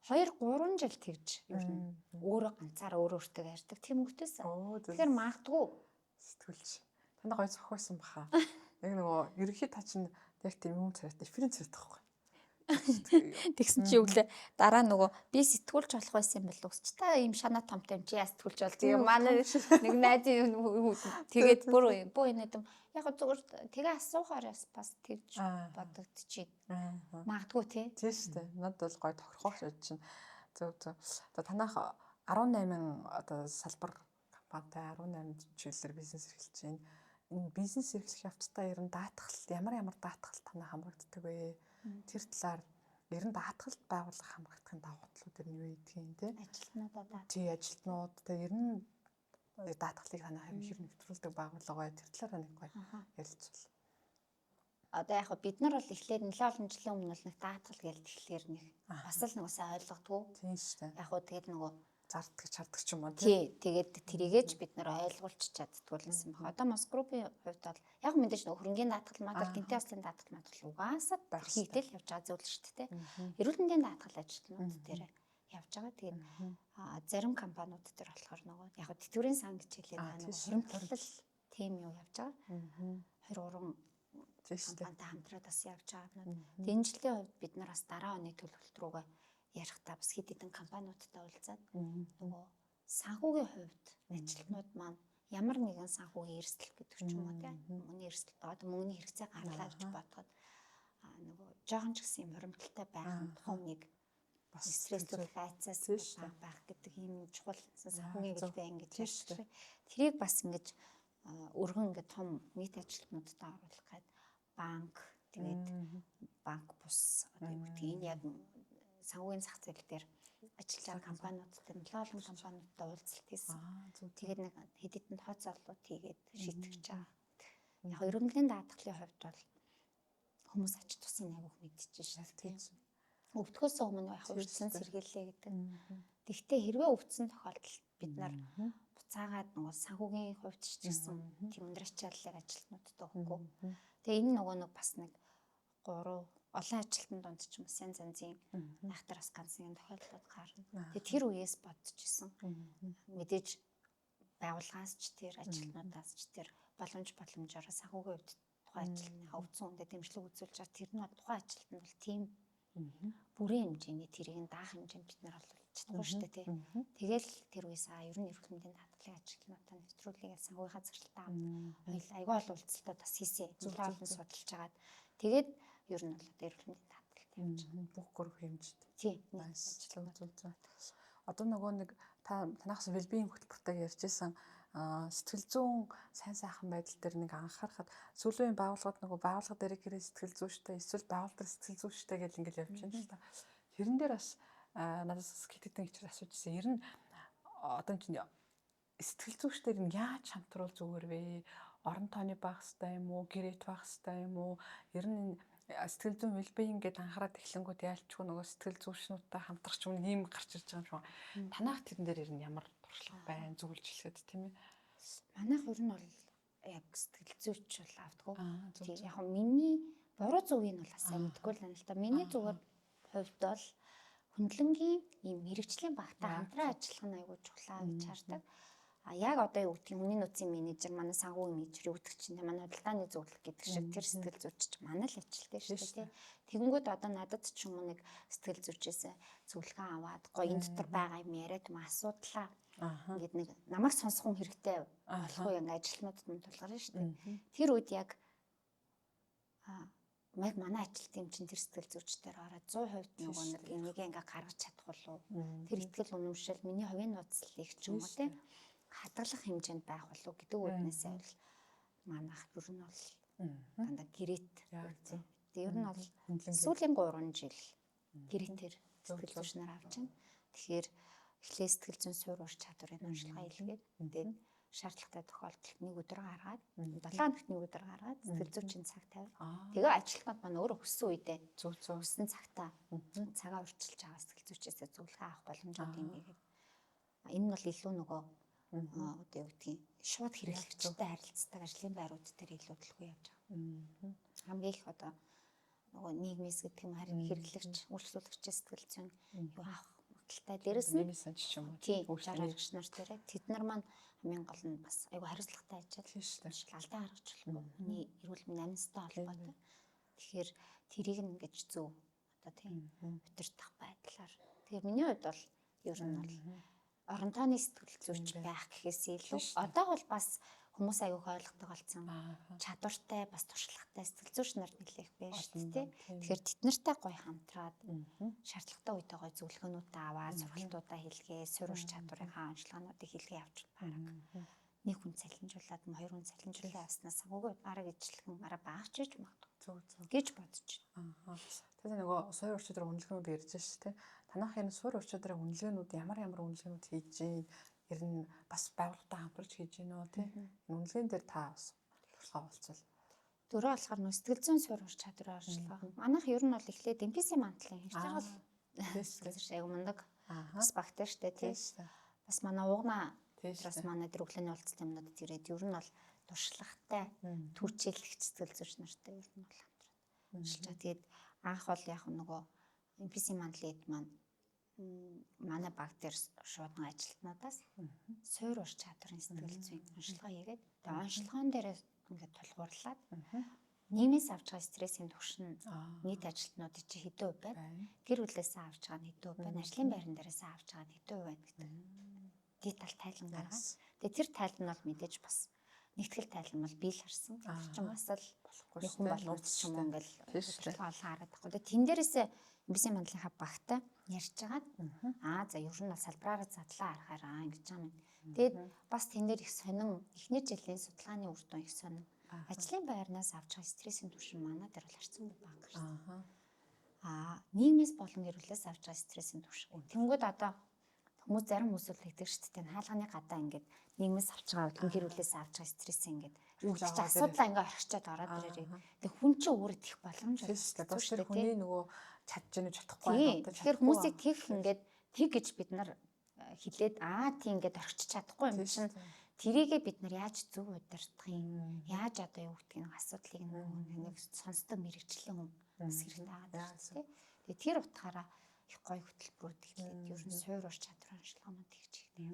2-3 жил тэгж ер нь өөрөө ганцаараа өөртөө ярьдаг тийм хөлтөөсөн. Тэгэхээр магадгүй сэтгүүлч. Тандаа гоё зохиосон баха. Яг нөгөө ерөнхий та чинь яг тийм юм царайтай фрин царайтай байхгүй. Тэгсэн чи юу гэлээ дараа нөгөө би сэтгүүлч болох байсан юм бол үсч та ийм шанаа томтой юм чи яа сэтгүүлч бол тийм манай нэг найзын тэгээд бүр инээдэм яг зүгээр тэгээ асуухаар бас тэгж бодогдчихээн. Магадгүй тий. Тийм шүү дээ. Надад бол гоё тохирохооч гэж чинь. Зөв. Одоо танах 18 одоо салбар компанитай 18 чиглэлээр бизнес эрхэлж байна. Энэ бизнес эрхлэх явцдаа ер нь даатгал ямар даатгал танаа хамрагддаг вэ? Тэр талаар ер нь даатгалд байгуулах хамгахдахын давуу талууд ер нь юу гэдгийг те ажилтнууд тэгээ ер нь даатгалыг танаа хэр нэвтрүүлдэг байгууллага тэр талаараа нэг гоё ярилцвал. Одоо яг бид нар бол эхлээд нэлээд олон жилийн өмнө л нэг даатгал гэж тэгэхээр нэг бас л нэг сайн ойлгодгоо. Тийм шүү дээ. Яг тэгээд нөгөө зарддаг чаддаг ч юм уу тий. Тэгээд тэрийгэж бид нар ойлгуулж чаддгүй л байсан баг. Одоо Мос группийн хувьд бол яг мэдээж нөгөө хөрөнгөний даатгал гинтийн яслын даатгал угаасаа хийгдэл явж байгаа зүйл шүү дээ. Эрүүл мэндийн даатгал ажилтнууд дээр явж байгаа. Тэгээд зарим компаниуд дээр болохоор нөгөө яг тэтгэврийн сан гэж хэлээд нөгөө хуримтлал тийм юу явж байгаа. 2-3 компанитай хамтраад бас явж байгаа. Тэгээд энэ жилийн хувьд бид нар бас дараа оны төлөвлөлт рүүгээ ярихдаа бас хэд хэдэн компаниудтай уулзаад нөгөө санхүүгийн хувьд ажилтнууд маань ямар нэгэн санхүүгийн эрсдэл гэдэг ч юм уу тийм мөнгөний эрсдэл одоо мөнгөний хэрэгцээ гарлаа гэж бодоход нөгөө жоохон ч гэсэн юм хуримтлалтай байх тухайн нэг бас стресслэх айцаас байх гэдэг ийм чухал санхүүгийн гэлтэй ингэж ярьж байна. Тэрийг бас ингэж өргөн ингэ том нийт ажилтнуудтай оруулах гээд банк тэгээд банк бус одоо юу гэдэг энэ яг санхүүгийн зах зээл дээр ажиллаж байгаа компаниудтай олон компаниудтай уулзалт хийсэн. Тэгээд нэг хэд хэдэн тооцоололт хийгээд шийтгэж байгаа. Яг ерөнхий мэндийн даатгалын хувьд бол хүмүүс ач тусын аяг мэдчихэж байна тийм. Өвдөхөөс өмнө яг үржилсэн сэргийлээ гэдэг. Гэхдээ хэрвээ өвдсөн тохиолдолд бид нар буцаагаад нөгөө санхүүгийн хувьд ч гэсэн тийм өндөр ачааллаар ажилтнуудтай өгөхгүй. Тэгээ энэ нөгөө нэг бас нэг 3 олон ажилтны дунд ч юм уу янз янзын найхтар бас ганц нэгэн тохиолдлууд гарна. Тэгээ тэр үеэс бодчихсон. Мэдээж байгууллагаас ч тэр ажилтнуудаас ч тэр боломжоор санхүүгийн хувьд тухайн ажилтныхаа өвцөн үндэ дэмжлэг үзүүлж байгаа. Тэр нь тухайн ажилтнууд бол тийм бүрийн хэмжээний тэрийг даах хэмжээнд бид нар олж чадахгүй шүү дээ тий. Тэгэл тэр үеэс ер нь эрүүл мэндийн даатгалын ажилтнуудаа нэвтрүүлгийг санхүүгийнхаа зөрчилтэй аюул ол уулзалтууд бас хийсэн. Зөвлөгөө олон судалж агаад тэгээд ер нь бол эрүүл мэндийн даатгалт явж байгаа. Бүх гурав хэмжээд. Тий. Ажил үзүүлж байгаа. Одоо нөгөө нэг танаас вэлбийн хөтөлбөртэй ярьжсэн сэтгэл зүйн сайн сайхан байдал дээр нэг анхаарахад сүүлийн байгууллагууд нөгөө байгууллага дээр гэрээ сэтгэл зүйчтэй эсвэл байгууллага дээр сэтгэл зүйчтэй гэж ингээл явж байна л та. Тэрэн дээр бас надаас хитгэдэн ихчээр асуужсэн. Ер нь одоо чинь сэтгэл зүйчдэр нь яаж хамтруул зүгээр вэ? Орон тооны байх хэвээр юм уу? Гэрээт байх хэвээр юм уу? Ер нь сэтгэл зүйн вэлбийн гэдээ анхаарал эхлэнгүүд яалчгүй нөгөө сэтгэл зүйчнүүдтэй хамтрах юм ийм гарч ирж байгаа юм шиг. Танах тэрэн дээр ер нь ямар туршлага байна? Зүгэлж хэлэхэд тийм ээ. Манайх ер нь бол яг сэтгэл зүйч бол автгүй. Тийм яг миний буруу зүгийг бол асаа мэдгүй л байна л да. Миний зүгээр хувьд бол хөндлөнгийн ийм мэрэгжлийн багтаа хамтран ажиллах нь аягүй чухлаа гэж хардаг. Яг одоо юу гэдгийг хүний нөөцийн менежер манай санхүүгийн менежер юу гэдэг чинь манай худалдааны зөвлөх гэдэг шиг тэр сэтгэл зүйч манай л ажилтдаг шүү дээ. Тэгэнгүүт одоо надад ч юм уу нэг сэтгэл зүйчээс зөвлөгөө аваад гоё энэ дотор байгаа юм яриад юм асуудлаа. Ингээд нэг намайг сонсох хүн хэрэгтэй болох уу ингээ ажилтнуудад нь тулгарна шүү дээ. Тэр үед яг манай ажилтны юм чинь тэр сэтгэл зүйчдэр ороод 100% нөгөө нэг энийг ингээ гаргаж чадах болов уу? Тэр итгэл үнэмшил миний хувийн нууцлалыг ч юм уу те хадгалах хэмжээнд байх болов уу гэдэг үднээсээ бол манайх ер нь бол дандаа гэрээт үзье. Ер нь бол сүүлийн 3 жил гэрээтэр сэтгэл зүйч нар авч байна. Тэгэхээр эхлээ сэтгэл зүйн суурь ур чадварын уншилгаа хийлгээд тэгээд шаардлагатай тохиолдолд нэг өдөр гаргаад 7 хоногт нэг өдөр гаргаад сэтгэл зүйчийн цаг тавиад тэгээ ажилтнууд маань өөрөө хүссэн үедээ хүссэн цагтаа цагаа урьдчилж байгаа сэтгэл зүйчээсээ зөвлөгөө авах боломжууд юм ийгээд энэ нь бол илүү нөгөө одоо юу гэдгийг шууд хэрэглэгчтэй харилцдаг ажлын байрууд дээр илүү төлөвлөгөө явж байгаа. Хамгийн их одоо нөгөө нийгмээс гэдэг юм харин хэрэглэгч, үйлчлүүлэгчээс сэтгэл зүйн юу авах магадaltaй дээрэс нь санч ч юм уу. Үйлчлүүлэгч нар дээр тэд нар маань хамгийн гол нь бас айгүй хариуцлагатай ажил алдаа гаргаж болохгүй. Хүний эрүүл мэндийн амьстай холбоотой. Тэгэхээр тэрийг ингэж зөв одоо тийм өдөртөх байдлаар. Тэгэхээр миний хувьд бол ер нь бол орон тооны сэтгэл зүйч байх гэхээс илүү одоо бол бас хүмүүс аягүй ойлгохтой болсон чадвартай бас туршлагатай сэтгэл зүйч нар нэлээх байна шүү дээ. Тэгэхээр тэд нартай гоё хамтраад шаардлагатай үедээ гоё зөвлөгөөнүүдээ аваад сургалтуудаа хийлгээ, суурь ур чадварынхаа онцлогоонуудыг хийлгээ явж байна. Нэг хүн цалинжуулаад хоёр хүн цалинжуулаад явснаас санхүүгийн арга ижилхэн арга баах ч гэж магадгүй гэж бодож байна. Тэгээд нөгөө суурь ур чадварын үнэлгээнүүд ярьж байна шүү дээ. Танах энэ суурь ур чадварын үнэлгээнүүд ямар үнэлгээнүүд хийж гин ер нь бас байгууллагатай хамтарч хийж гин үү тий. Үнэлгээн дээр та бас туршлага олцвол. Дөрөв болохоор нөө сэтгэл зүйн суурь ур чадварын орчилгоо. Манайх ер нь бол эхлээд MPC мантлын хийж байгаа л аягүй мундаг бас багтай штэ тий. Бас манай уугнаа бас манай тэр өглөөний уулзалтын юмнуудад ирээд ер нь бол туршлагатай түүчээлэгч сэтгэл зүйч нартай ер нь бол хамтраад ажиллаж байгаа. Тэгээд анх бол яг нөгөө MPC мантлын маань манай баг дээр шуудан ажилтнуудаас суурь ур чадварын сэтгэл зүйн уншилгаа хийгээд тэгээд уншилгаан дээрээ ингээд тулгуурлаад нийгмээс авч байгаа стрессийн түвшин нийт ажилтнуудын чи хэдэн хувь байна? Гэр бүлээсээ авч байгаа нь хэдэн хувь байна? Ажлын байран дээрээс авч байгаа нь хэдэн хувь байна гэдэг деталь тайлан гаргаад. Тэгээд тэр тайлан нь бол мэдээж бас нэгтгэл тайлан бол бий л харсан. Орчмоос л болохгүй хүн болгоц ч юм уу ингээл олон хараад байхгүй. Тэгээд тэн дээрээсээ MPC мандлынхаа багтаа ярьж агаад за ер нь бол салбараараа задлаа харахаараа ингэж байгаа юм. Тэгээд бас тэн дээр их сонин эхний жилийн судалгааны үр дүн их сонин. Ажлын байрнаас авч байгаа стрессийн түвшин манай дээр бол харьцан бага гарсан. Нийгмээс болон гэр бүлээс авч байгаа стрессийн түвшин. Тэнгүүд одоо хүмүүс зарим хүмүүс л хэлдэг шүү дээ. Хаалганы гадаа ингээд нийгмээс авч байгаа болон гэр бүлээс авч байгаа стрессээ ингээд үлдчих асуудлаа ингээд орхичод ороод ирээ. Тэг хүн чинь өөрөө тех боломж байна. Бас тэр хүний нөгөө чадчихна чадахгүй байна. Тэгэхээр хүмүүсийг тех ингээд тэг гэж бид нар хэлээд тийм ингээд орхич чадахгүй юм чинь тэрийгээ бид нар яаж зөв удирдах юм? Яаж одоо юу гэдгийг асуудлыг нэг сонсдог мэрэгчлэн бас хэрэгтэй байгаа тийм. Тэгээ тэр утгаараа их гоё хөтөлбөрүүд ихлээд ер нь суур ур чадвар онцлогоонууд тэгж ихтэй.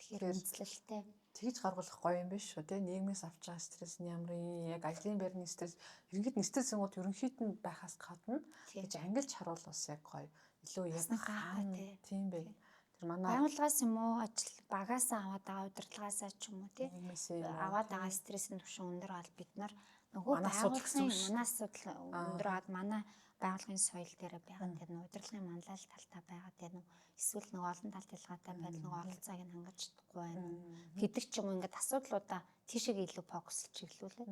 Тэгэхээр үнэлэлтэй тэгж гаргуулах гоё юм биш үү те нийгмээс авч байгаа стресс нь ямар юм яг ажлын байрны стресс ерөнхийд нь стрессingууд ерөнхийд нь байхаас гадна тэгж ангилж харуул бас яг гоё илүү яг тийм бай. Тэр манай байгууллагаас юм уу ажил багаасаа аваад байгаа удирдлагаасаа ч юм уу тий аваад байгаа стрессийн түвшин өндөр бол бид нар нөгөө байгууллагын манай асуудал өндөр аваад манай байгууллагын соёл дээр байгаа тэр нөгөө удирдлагын манлайл талтай байгаа тэр нөгөө эсвэл нөгөө олон талт ялгаатай байдал нөгөө оролцоог нь хангаж чадахгүй байна. Хэдэг ч юм уу ингээд асуудлуудаа тийшээ илүү фокуслж чиглүүлээ.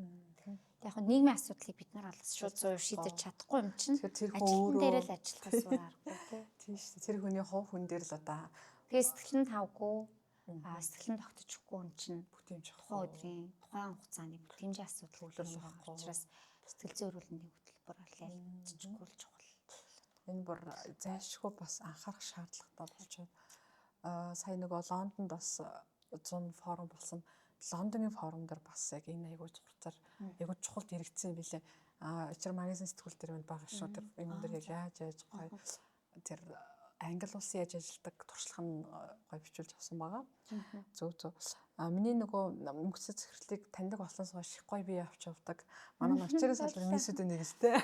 Яг нь нийгмийн асуудлыг бид нар бол шууд зур шийдэж чадахгүй юм чинь. Тэр хүн өөрөө дээр л ажиллахаас өөр аргагүй тий. Тийм шүү дээ. Тэр хүний хов хүн дээр л одоо тэгээ сэтгэл нь тавгүй сэтгэл нь тогтчихгүй юм чинь бүтээмж тухайн өдрийн тухайн хугацааны бүтээмжийн асуудал үлдэх учраас сэтгэл зүйн эрүүлэндийн хөтөлбөр бол ялцчихгүй чухал. Энэ бүр зайлшгүй бас анхаарах шаардлагатай болчиход сая нөгөө Лондонд бас 100 форум болсон. Лондоны форум дээр бас яг энэ аягүй зурцаар аягүй чухал дэрэгдсэн юм билээ. Ичэр магазин сэтгүүл дээр байна байгаа шүү. Тэр юм дээр яг яаж гоё тэр англи улсын яаж ажилладаг туршлага нь гоё бичүүлж авсан байгаа. Зөв. Миний нөгөө мөнгөцөд захирлыг таньдаг болсноос хойш их гоё бие авч явдаг. Манай навчрын салбарын мисүүдийн нэгстэй.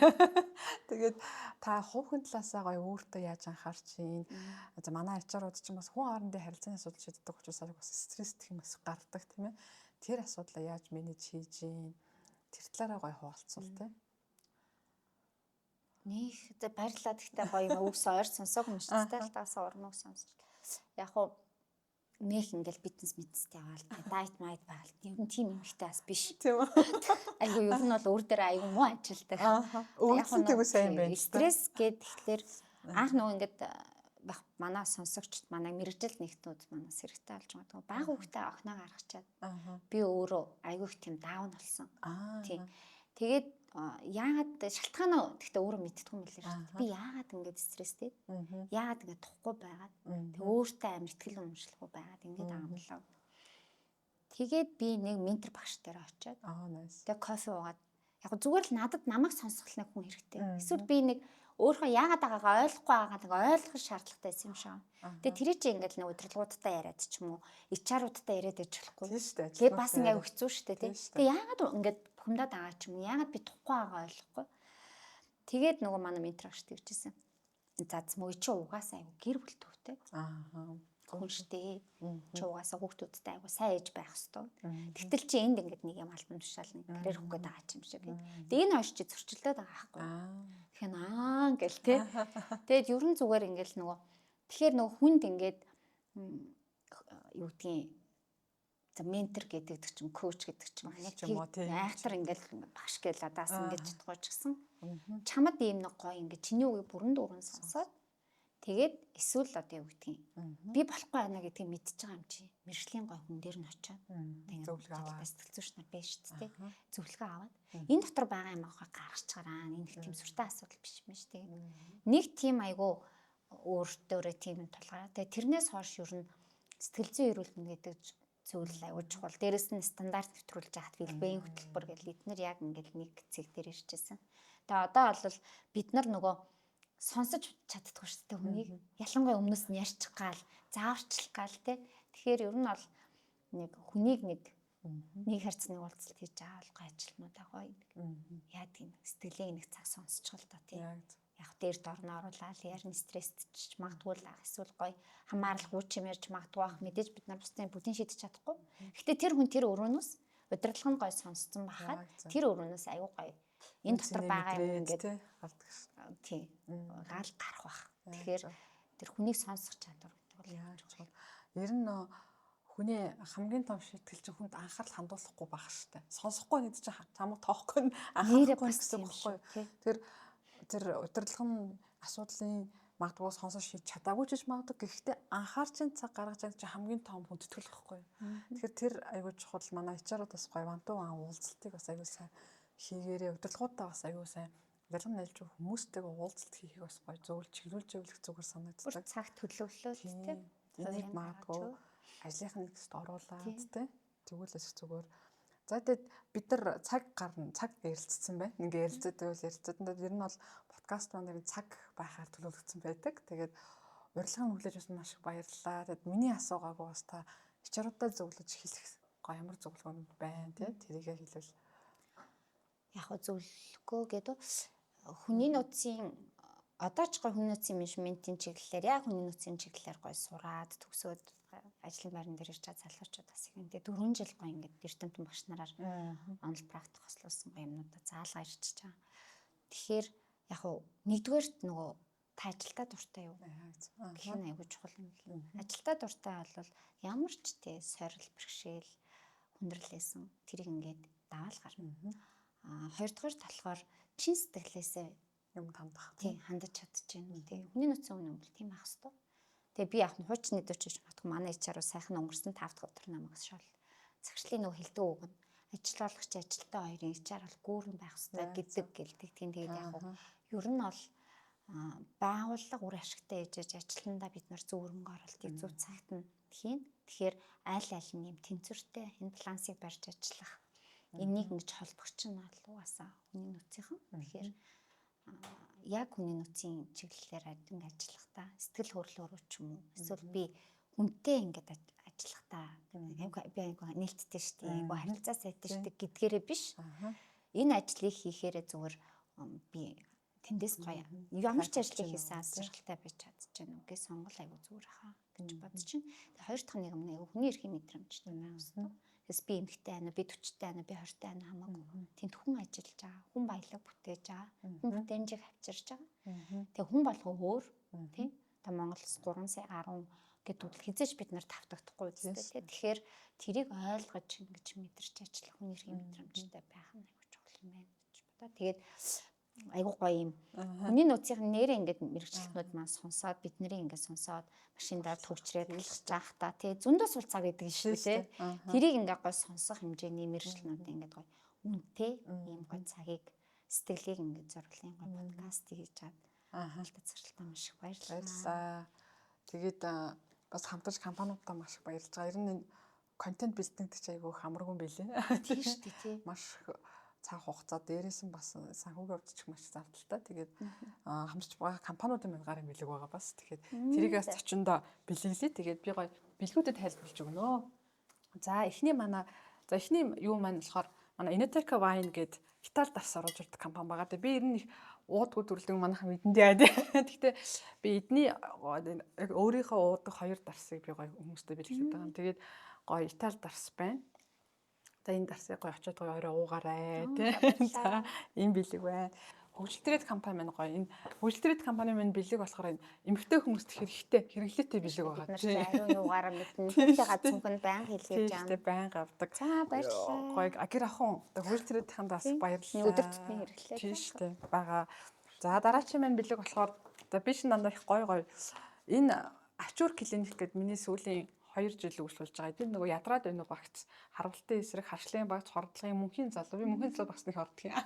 Тэгээд та хувийн талаасаа гоё өөртөө яаж анхаарч ийн. За манай ачаарууд ч бас хүн хоорондын харилцааны асуудал шийддэг учраас бас стресс гэх юм бас гардаг тийм ээ. Тэр асуудлаа яаж менеж хийж ийн. Тэр талаараа гоё хуваалцвал тийм. Них баярлалаа гэхдээ гоё үгс ойр сонсоог юм шүү дээ. Таас урмыг сонсч. Яг уу нэх ингээл бизнес мэдстэй яваал дайт майд байгаал. Юм тийм юмхтэй бас биш. Тийм үү. Айгу ер нь бол өөр дээр айгу муу ажилдаг. Өөрсдөө тийм сайн байна. Стресс гээд тэгэхээр анх нөгөө ингээд манай сонсогчд манай мэрэгжил нэгтнүүд манаас хэрэгтэй болж байгаа. Бага хүүхдээ охиноо гаргачаад би өөрөө айгу их тийм даун болсон. Тийм. Тэгээд яагаад шалтгаан гэхдээ өөрөө мэддэггүй юм лээ шүү дээ. Би яагаад ингэж стресстэй? Яагаад ингэ тухгүй байгаад? Тэг өөртөө амар ихтгэл үнэмшлэхгүй байгаад ингэж амлаа. Тэгээд би нэг ментор багш дээр очиод тэг кофе уугаад яг зүгээр л надад намайг сонсох нэг хүн хэрэгтэй. Эсвэл би нэг өөрөө яагаад байгаагаа ойлгохгүй байгаа нэг ойлгох шаардлагатай байсан юм шиг. Тэгээ тэрий чи ингээд нэг удирдлагуудтай яриад ч юм уу, HR-уудтай яриад байж болохгүй. Тэгээд бас ингээд хэцүү шттэ тий. Тэгээ яагаад ингээд бухимдаад байгаа ч юм уу, яагаад би тухгүй байгаа ойлгохгүй. Тэгээд нөгөө манай ментор агш тэгжсэн. За мөй чи угаасаа айгу гэр бүл төвтэй. Хүн штэ. Чи угаасаа хүүхдүүдтэй айгу сайн ээж байх хэвээр. Тэгтэл чи энд ингээд нэг юм альбом тушаал нэг карьер хөх гээд байгаа юм шиг. Тэгээ энэ хойш чи зөрчилдөд байгаа байхгүй. Тэгэхээр ингээл тий. Тэгээд ерөн зүгээр ингээл нөгөө тэгэхээр нөгөө хүнд ингээд юу гэдгийг за ментор гэдэг чинь коуч гэдэг чинь айхтар ингээл багш гээл адаас ингээд чадахгүй ч гэсэн чамд ийм нэг гоё ингээд чиний үгийг бүрэн дүүрэн сонсоод тэгээд эсвэл одоо юу гэдгийг би болохгүй байна гэдгийг мэдчихэж байгаа юм чи мэржлийн гоё хүн дээр нь очиод зөвлөгөө аваад сэтгэл зүйч нар байж шүү дээ зөвлөгөө аваад энэ дотор байгаа юм аахаа гаргачихараа энэ их тийм сүртэй асуудал биш юм шүү дээ нэг тийм айгу өөртөөрөө тийм тулгараа тэгээд тэрнээс хойш ер нь сэтгэл зүйн эрүүлмэн гэдэг зүйл аюул чухал. Дээрэс нь стандарт нэвтрүүлж яхад вэлбэйн хөтөлбөр гэдэг эдгээр яг ингээд нэг цэг дээр ирчихсэн. Тэгээ одоо бол бид нар нөгөө сонсож чаддаггүй шүү дээ хүнийг. Ялангуяа өмнөөс нь ярьчих гал, зааварчлах гал те. Тэгэхээр ер нь бол нэг хүнийг нэг харьцны уулзалт хийж авах ажилтнуудаа гоё яадаг юм. Сэтгэлээ нэг цаг сонсчихвол та тий. Яг дээр дорно оруулаад ярин стрессч магадгүй л эсвэл гоё хамааралгүй ч юм ярьж магадгүй ах мэдээж бид нар бусдын бүдин шидэж чадахгүй. Гэхдээ тэр хүн тэр өрөөнөөс удирдлага нь гоё сонсцсон байхад тэр өрөөнөөс аюу гоё энэ дотор байгаа юм ингээд гардаг шүү. Тий. Гал гарах бах. Тэгэхээр тэр хүнийг сонсох чадвар гэдэг бол яаж чухал. Ер нь хүний хамгийн том шийтгэл чинь хүнд анхаарал хандуулахгүй байх шүү дээ. Сонсохгүй нэг чинь чамд тоохгүй анхаарахгүй гэсэн үг байхгүй. Тэр удирдлага нь асуудлын магадгүй сонсож шийдэж чадаагүй ч гэж магадгүй. Гэхдээ анхаарч цаг гаргаж байгаа чинь хамгийн том хүндэтгэл байхгүй. Тэгэхээр тэр аягүй чухал манай HR-ууд бас гоё вантуу уулзалтыг бас аягүй сайн хийгээрээ удирдлагуудаа бас аягүй сайн ялган нэлж хүмүүстэйгээ уулзалт хийхийг бас гоё зөвлөж чиглүүлж явуулах зүгээр санагддаг. Цаг төлөвлөлт тийм. Энийг магадгүй ажлынхаа нэгт оруулаад тийм. Тэгвэл зүгээр За тэгээд бид нар цаг ярилцсан байна. Ингээ ярилцдаг байвал ярилцдаг. Ер нь бол подкаст маань цаг байхаар төлөвлөгдсөн байдаг. Тэгээд урилгын хүлээж авсан маш их баярлалаа. Тэгээд миний асуугаагүй бас та ичаруудаа зөвлөж хэлэх гоё ямар зөвлөгөөнд байна тий тэрийгээ хэлвэл. Яг хөө зөвлөгөө гэдэг хүний нууцын одоо ч гоё хүний нууцын менежментийн чиглэлээр яг хүний нууцын чиглэлээр гоё сураад төгсөөд ажлын байран дээр ирж байгаа залуучууд бас их энэ 4 жил гоё ингээд эрдэмтэн багш нараар онл практик хослуулсан гоё юмнуудаа заалгаа ирчихэж байгаа. Тэгэхээр яг хөө нэгдүгээрт нөгөө та ажилдаа дуртай юу? Гэх нь аягүй чухал юм л. Ажилдаа дуртай бол ямар ч тий сорил бэрхшээл хүндрэлээсэн тэрийг ингээд даваал гарна. Хоёрдугаар талхаар чин сэтгэлээсээ юм хандах. Тий хандаж чадчихэв. Тий хүний нөөцийн үнэ бол тийм ах хэвээр. Тэгээ би яг нь хуучны дэвчж матгүй манай HR-уу сайхан өнгөрсөн 5 дахь өдөр намайг шол. Цагшлын нөгөө хилдэг үг нь ажилтгаалагч ажилтаа хоёрын HR бол гүүрэн байх хэвээр гэдэг гэлдэг. Тийм тэгээд яг ер нь бол байгууллага үр ашигтай ээжэж ажилтнаа бид нар зөв өрөнгө оролтыг зөв цагт нь тхийн. Тэгэхээр аль нь юм тэнцвэртэй энэ балансыг барьж ажиллах. Энийг ингэж холбогч нь бол угаасаа хүний нөөцийнхэн. Тэгэхээр яг хүний нөөцийн чиглэлээр ингээд ажиллахдаа сэтгэл хөдлөлөөрөө ч юм уу эсвэл би хүнтэй ингээд ажиллахдаа би айгу нээлттэй шүү дээ айгу харилцаа сайтай шүү дээ гэдгээрээ биш энэ ажлыг хийхээрээ зүгээр би тэндээс гоё ямар ч ажлыг хийсэн аз жаргалтай байж чадчихна үгээ сонгол айгу зүгээр хаа гэж бодож чинь хоёр дахь нэг юм айгу хүний эрхийн мэдрэмжтэй байх хэвээр. Тэс би эмэгтэй байна уу, би 40-тай байна уу, би 20-тай байна уу хамаагүй. Тэнд хүн ажиллаж байгаа, хүн баялаг бүтээж байгаа, хүн бүтээмжийг авчирч байгаа. Тэгээ хүн болгоо өөр, тийм. Тэгээ Монголс 3 сая 10 гэдэг үл хизээж бид нар тавтагдахгүй үстэй. Тэгэхээр тэрийг ойлгож ингэж мэдэрч ажиллах хүний эрхийн мэдрэмжтэй байх нь аюул чухал юм байна гэж бодоо. Тэгээд айгуу гоё юм. Хүний нөөцийн нэрээ ингээд мэрэгчлэнүүд маань сонсоод бидний ингээд сонсоод машиндаа төвчрээд алхаж байгаа та тий зөндөө сул цаг гэдэг нь шүү дээ. Тэрийг ингээд гоё сонсох хэмжээний мэрэгчлэнүүд ингээд гоё үнэтэй ийм гоё цагийг сэтгэлийг ингээд зориулын гоё подкаст хийж чад. Хаалтаа цэцэрлээ маш их баярлалаа. Тэгээд бас хамтарч компаниудаа маш их баярлж байгаа. Ер нь энэ контент билдинг гэж айгүй хамаргүй билээ. Тийм шүү дээ тий. Маш цаг хугацаа дээрээс нь бас санхүүгийн хувьд ч маш зардалтай. Тэгээд хамтарч байгаа компаниудын маань гарын бэлэг байгаа бас. Тэгэхээр тэрийгээс зочиндоо бэлгэлээ. Тэгээд би гоё бэлгүүдэд тайлбарлаж өгнө. За эхний юу маань болохоор манай Ineteka Wine гэдэг Итали дарс оруулж ирдэг компани байгаа. Тэгээд би ер нь их уудгүй дүрлэг манайхан мэдэндээ яа. Гэхдээ би эдний өөрийнхөө уудаг 2 дарсыг би гоё хүмүүстэй бэлгэлээд байгаа юм. Тэгээд гоё Итали дарс байна. За энэ дарсыг гоё очиод гоё орой уугаарай тий. За энэ бэлэг байна. Хөгжилтрэд компани маань гоё. Энэ хөгжилтрэд компани маань бэлэг болохоор энэ эмэгтэй хүмүүст хэрэглээтэй бэлэг байгаа. Бид нар ариун юугаараа мэднэ. Хүүхдээ гацсанхан байнга хэлээж байгаа. Тий байнга авдаг. За баярлалаа. Гоё гэр ахын хөгжилтрэдийн даас баярлалаа. Өдөр тутмын хэрэглээ. Тий штэ байгаа. За дараачийн маань бэлэг болохоор би шин дандаа их гоё. Энэ ачуур клиник гэдэг миний сүүлийн 2 жил үйлчлүүлж байгаа. Энд нөгөө ядраад байна уу багц харуултын эсрэг харшлын багц хордлогын мөнхийн залуу. Би мөнхийн залуу багсныг ордог юм.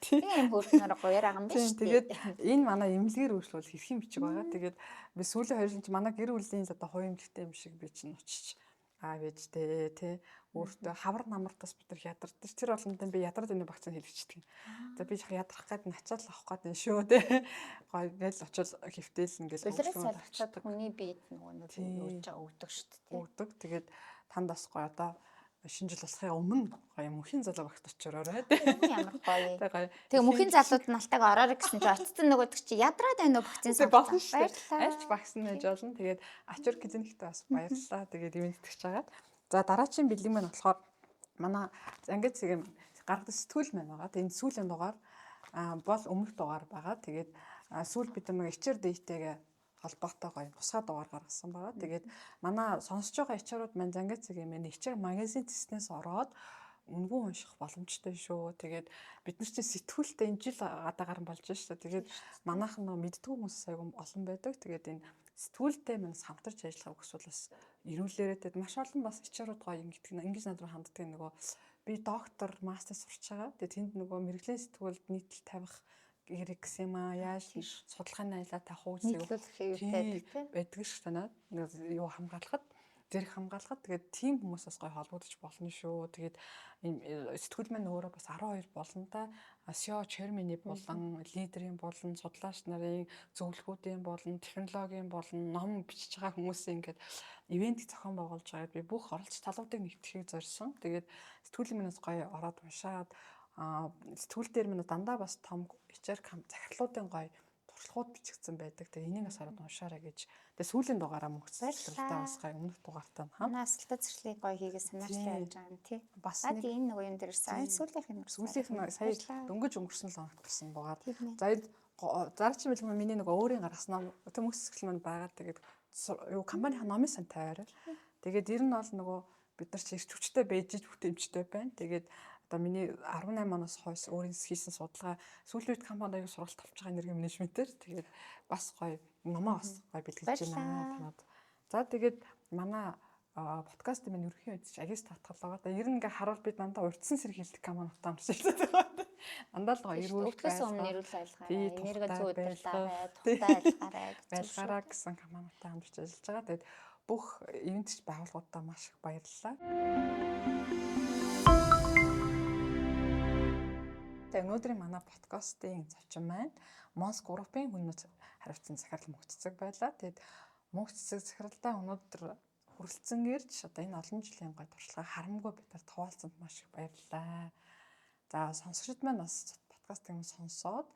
Тийм хөрснөр гоёр байгаа юм биш. Тэгээд энэ манай эмнэлгээр үйлчлүүл хэрхэн бичиг байгаа. Тэгээд би сүүлийн 2 жил чи манай гэр бүлийн одоо хувийн эмнэлэгтэй юм шиг би чинь очиж ээжтэй тий өөртөө хавар намартаас бид нар ядардаг. Тэр болгонд би ядраад энэ багцыг хэлчихдэг. За би яг ядрах гээд начаал авах гээд шүү тий. Гоё ингээл очил хөвтөөл ингээл солилцоод хүний биед нөгөө юуж байгаа өгдөг шүү дээ. Өгдөг. Тэгээд танд бас гоё одоо шинэ жил болохын өмнө гоё мөнхийн залуу багт очиорой тий. Ямар гоё. Тэгээ мөнхийн залууд нь алтайг ороорой гэсэн чи очсон нөгөөдөг чи ядраад байна уу багцын болсон шүү дээ. Альч багсан байж болно. Тэгээд ачуур клиникт бас баярлалаа. Тэгээд ивэнтгэж байгаа. За дараачийн бэлэг маань болохоор манай ангид зэрэг гаргадаг сэтгүүл маань байгаа. Тэгээд энэ сүүлийн дугаар бол өмнөх дугаар байгаа. Тэгээд сүүл бид нэг HR date-гээ холбоотой гоё тусгай дугаар гаргасан байгаа. Тэгээд манай сонсож байгаа HR-ууд маань ангид зэрэг юм HR магазин теснээс ороод үнгүү унших боломжтой шүү. Тэгээд бид нар чинь сэтгүүлтэй энэ жил гадаагаар нь болж шүү. Тэгээд манайхан нөө мэддэг хүмүүс айгүй олон байдаг. Тэгээд энэ сэтгүүлтэй манаас хамтарч ажиллахыг хүсвэл бас ирүүлээрээ тэгээд маш олон бас HR-ууд гоё ингэж над руу ханддаг нөгөө би доктор мастер сурч байгаа. Тэгээд тэнд нөгөө мэрэгжлийн сэтгүүлд нийтлэл тавих хэрэг гэсэн юм аа. Яаж судалгааны аялал тавих үү гэсэн байдаг шүү танаа. Юу хамгаалахад зэрэг хамгаалахад тэгээд тийм хүмүүсээс гоё холбогдож болно шүү. Тэгээд сэтгүүл маань өөрөө бас 12 болонтой SEO chairman-ий болон лидерийн болон судлаач нарын зөвлөхүүдийн болон технологийн болон ном бичиж байгаа хүмүүсийн ингээд ивент зохион байгуулж байгаад би бүх оролцож талуудыг нэгтгэхийг зорьсон. Тэгээд сэтгүүлийн манаас гоё ороод уншаад сэтгүүл дээр минь дандаа бас том HR захирлуудын гоё туршлагууд бичигдсэн байдаг. Тэгээ энийг бас хараад уншаарай гэж. Тэгээ сүүлийн дугаараа мөнгөцөлтэй бас гай өмнөх дугаартаа манай асуултад зэрлэг гоё хийгээ санаачтай байж байгаа юм тий. Бас нэг энэ нөгөө юм дээр сүүлийнх нь сая дөнгөж өнгөрсөн л оногт гарсан дугаар. За зарч юм бэл миний нөгөө өөрийн гаргаснаа төмөс хэсгэл манд байгаа. Тэгээд юу компанийн номын сан тавиараа. Тэгээд ер нь бол нөгөө бид нар ч ирч хүчтэй байж бүтээмжтэй байна. Тэгээд одоо миний 18 оноос хойш өөрийн хийсэн судалгаа сүүлийн үед компанид аяг сургалт авч байгаа энерги менежментээр тэгээд бас гоё номоо бас гоё бэлгэлж байна танад. За тэгээд манай подкаст минь ерөнхий үед ч агис татгалгаа. Ер нь ингээ харуул би дандаа урдсан сэрэг хэлдэг компаниудаа амжилттай байгаа. Дандаа л гоё эрүүл өдгөөс өмнө эрүүл байлгаарай, энерги зүй удирдлагаарай, тухтай байлгаарай байлгаараа гэсэн компаниудаа хамтарч ажиллаж байгаа. Тэгээд бүх ивент байгууллагуудаа маш их баярлалаа. Тэгээ өнөөдрийн манай подкастын зочин маань Монс группийн хүннүүд хариуцсан захирал мөнх цэцэг байлаа. Тэгээд мөнх цэцэг захиралдаа өнөөдөр хүрэлцэн ирж одоо энэ олон жилийн гой туршлагаа харамгүй бид нар хуваалцсанд маш их баярлалаа. За сонсогчид маань бас подкастыг сонсоод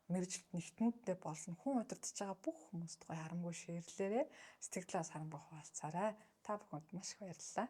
мэргэжилт нэгтнүүдтэй болон хүн удирдах байгаа бүх хүмүүст гой харамгүй шеэрлээрээ сэтгэлээс харамгүй хуваалцаарай. Та бүхэнд маш их баярлалаа.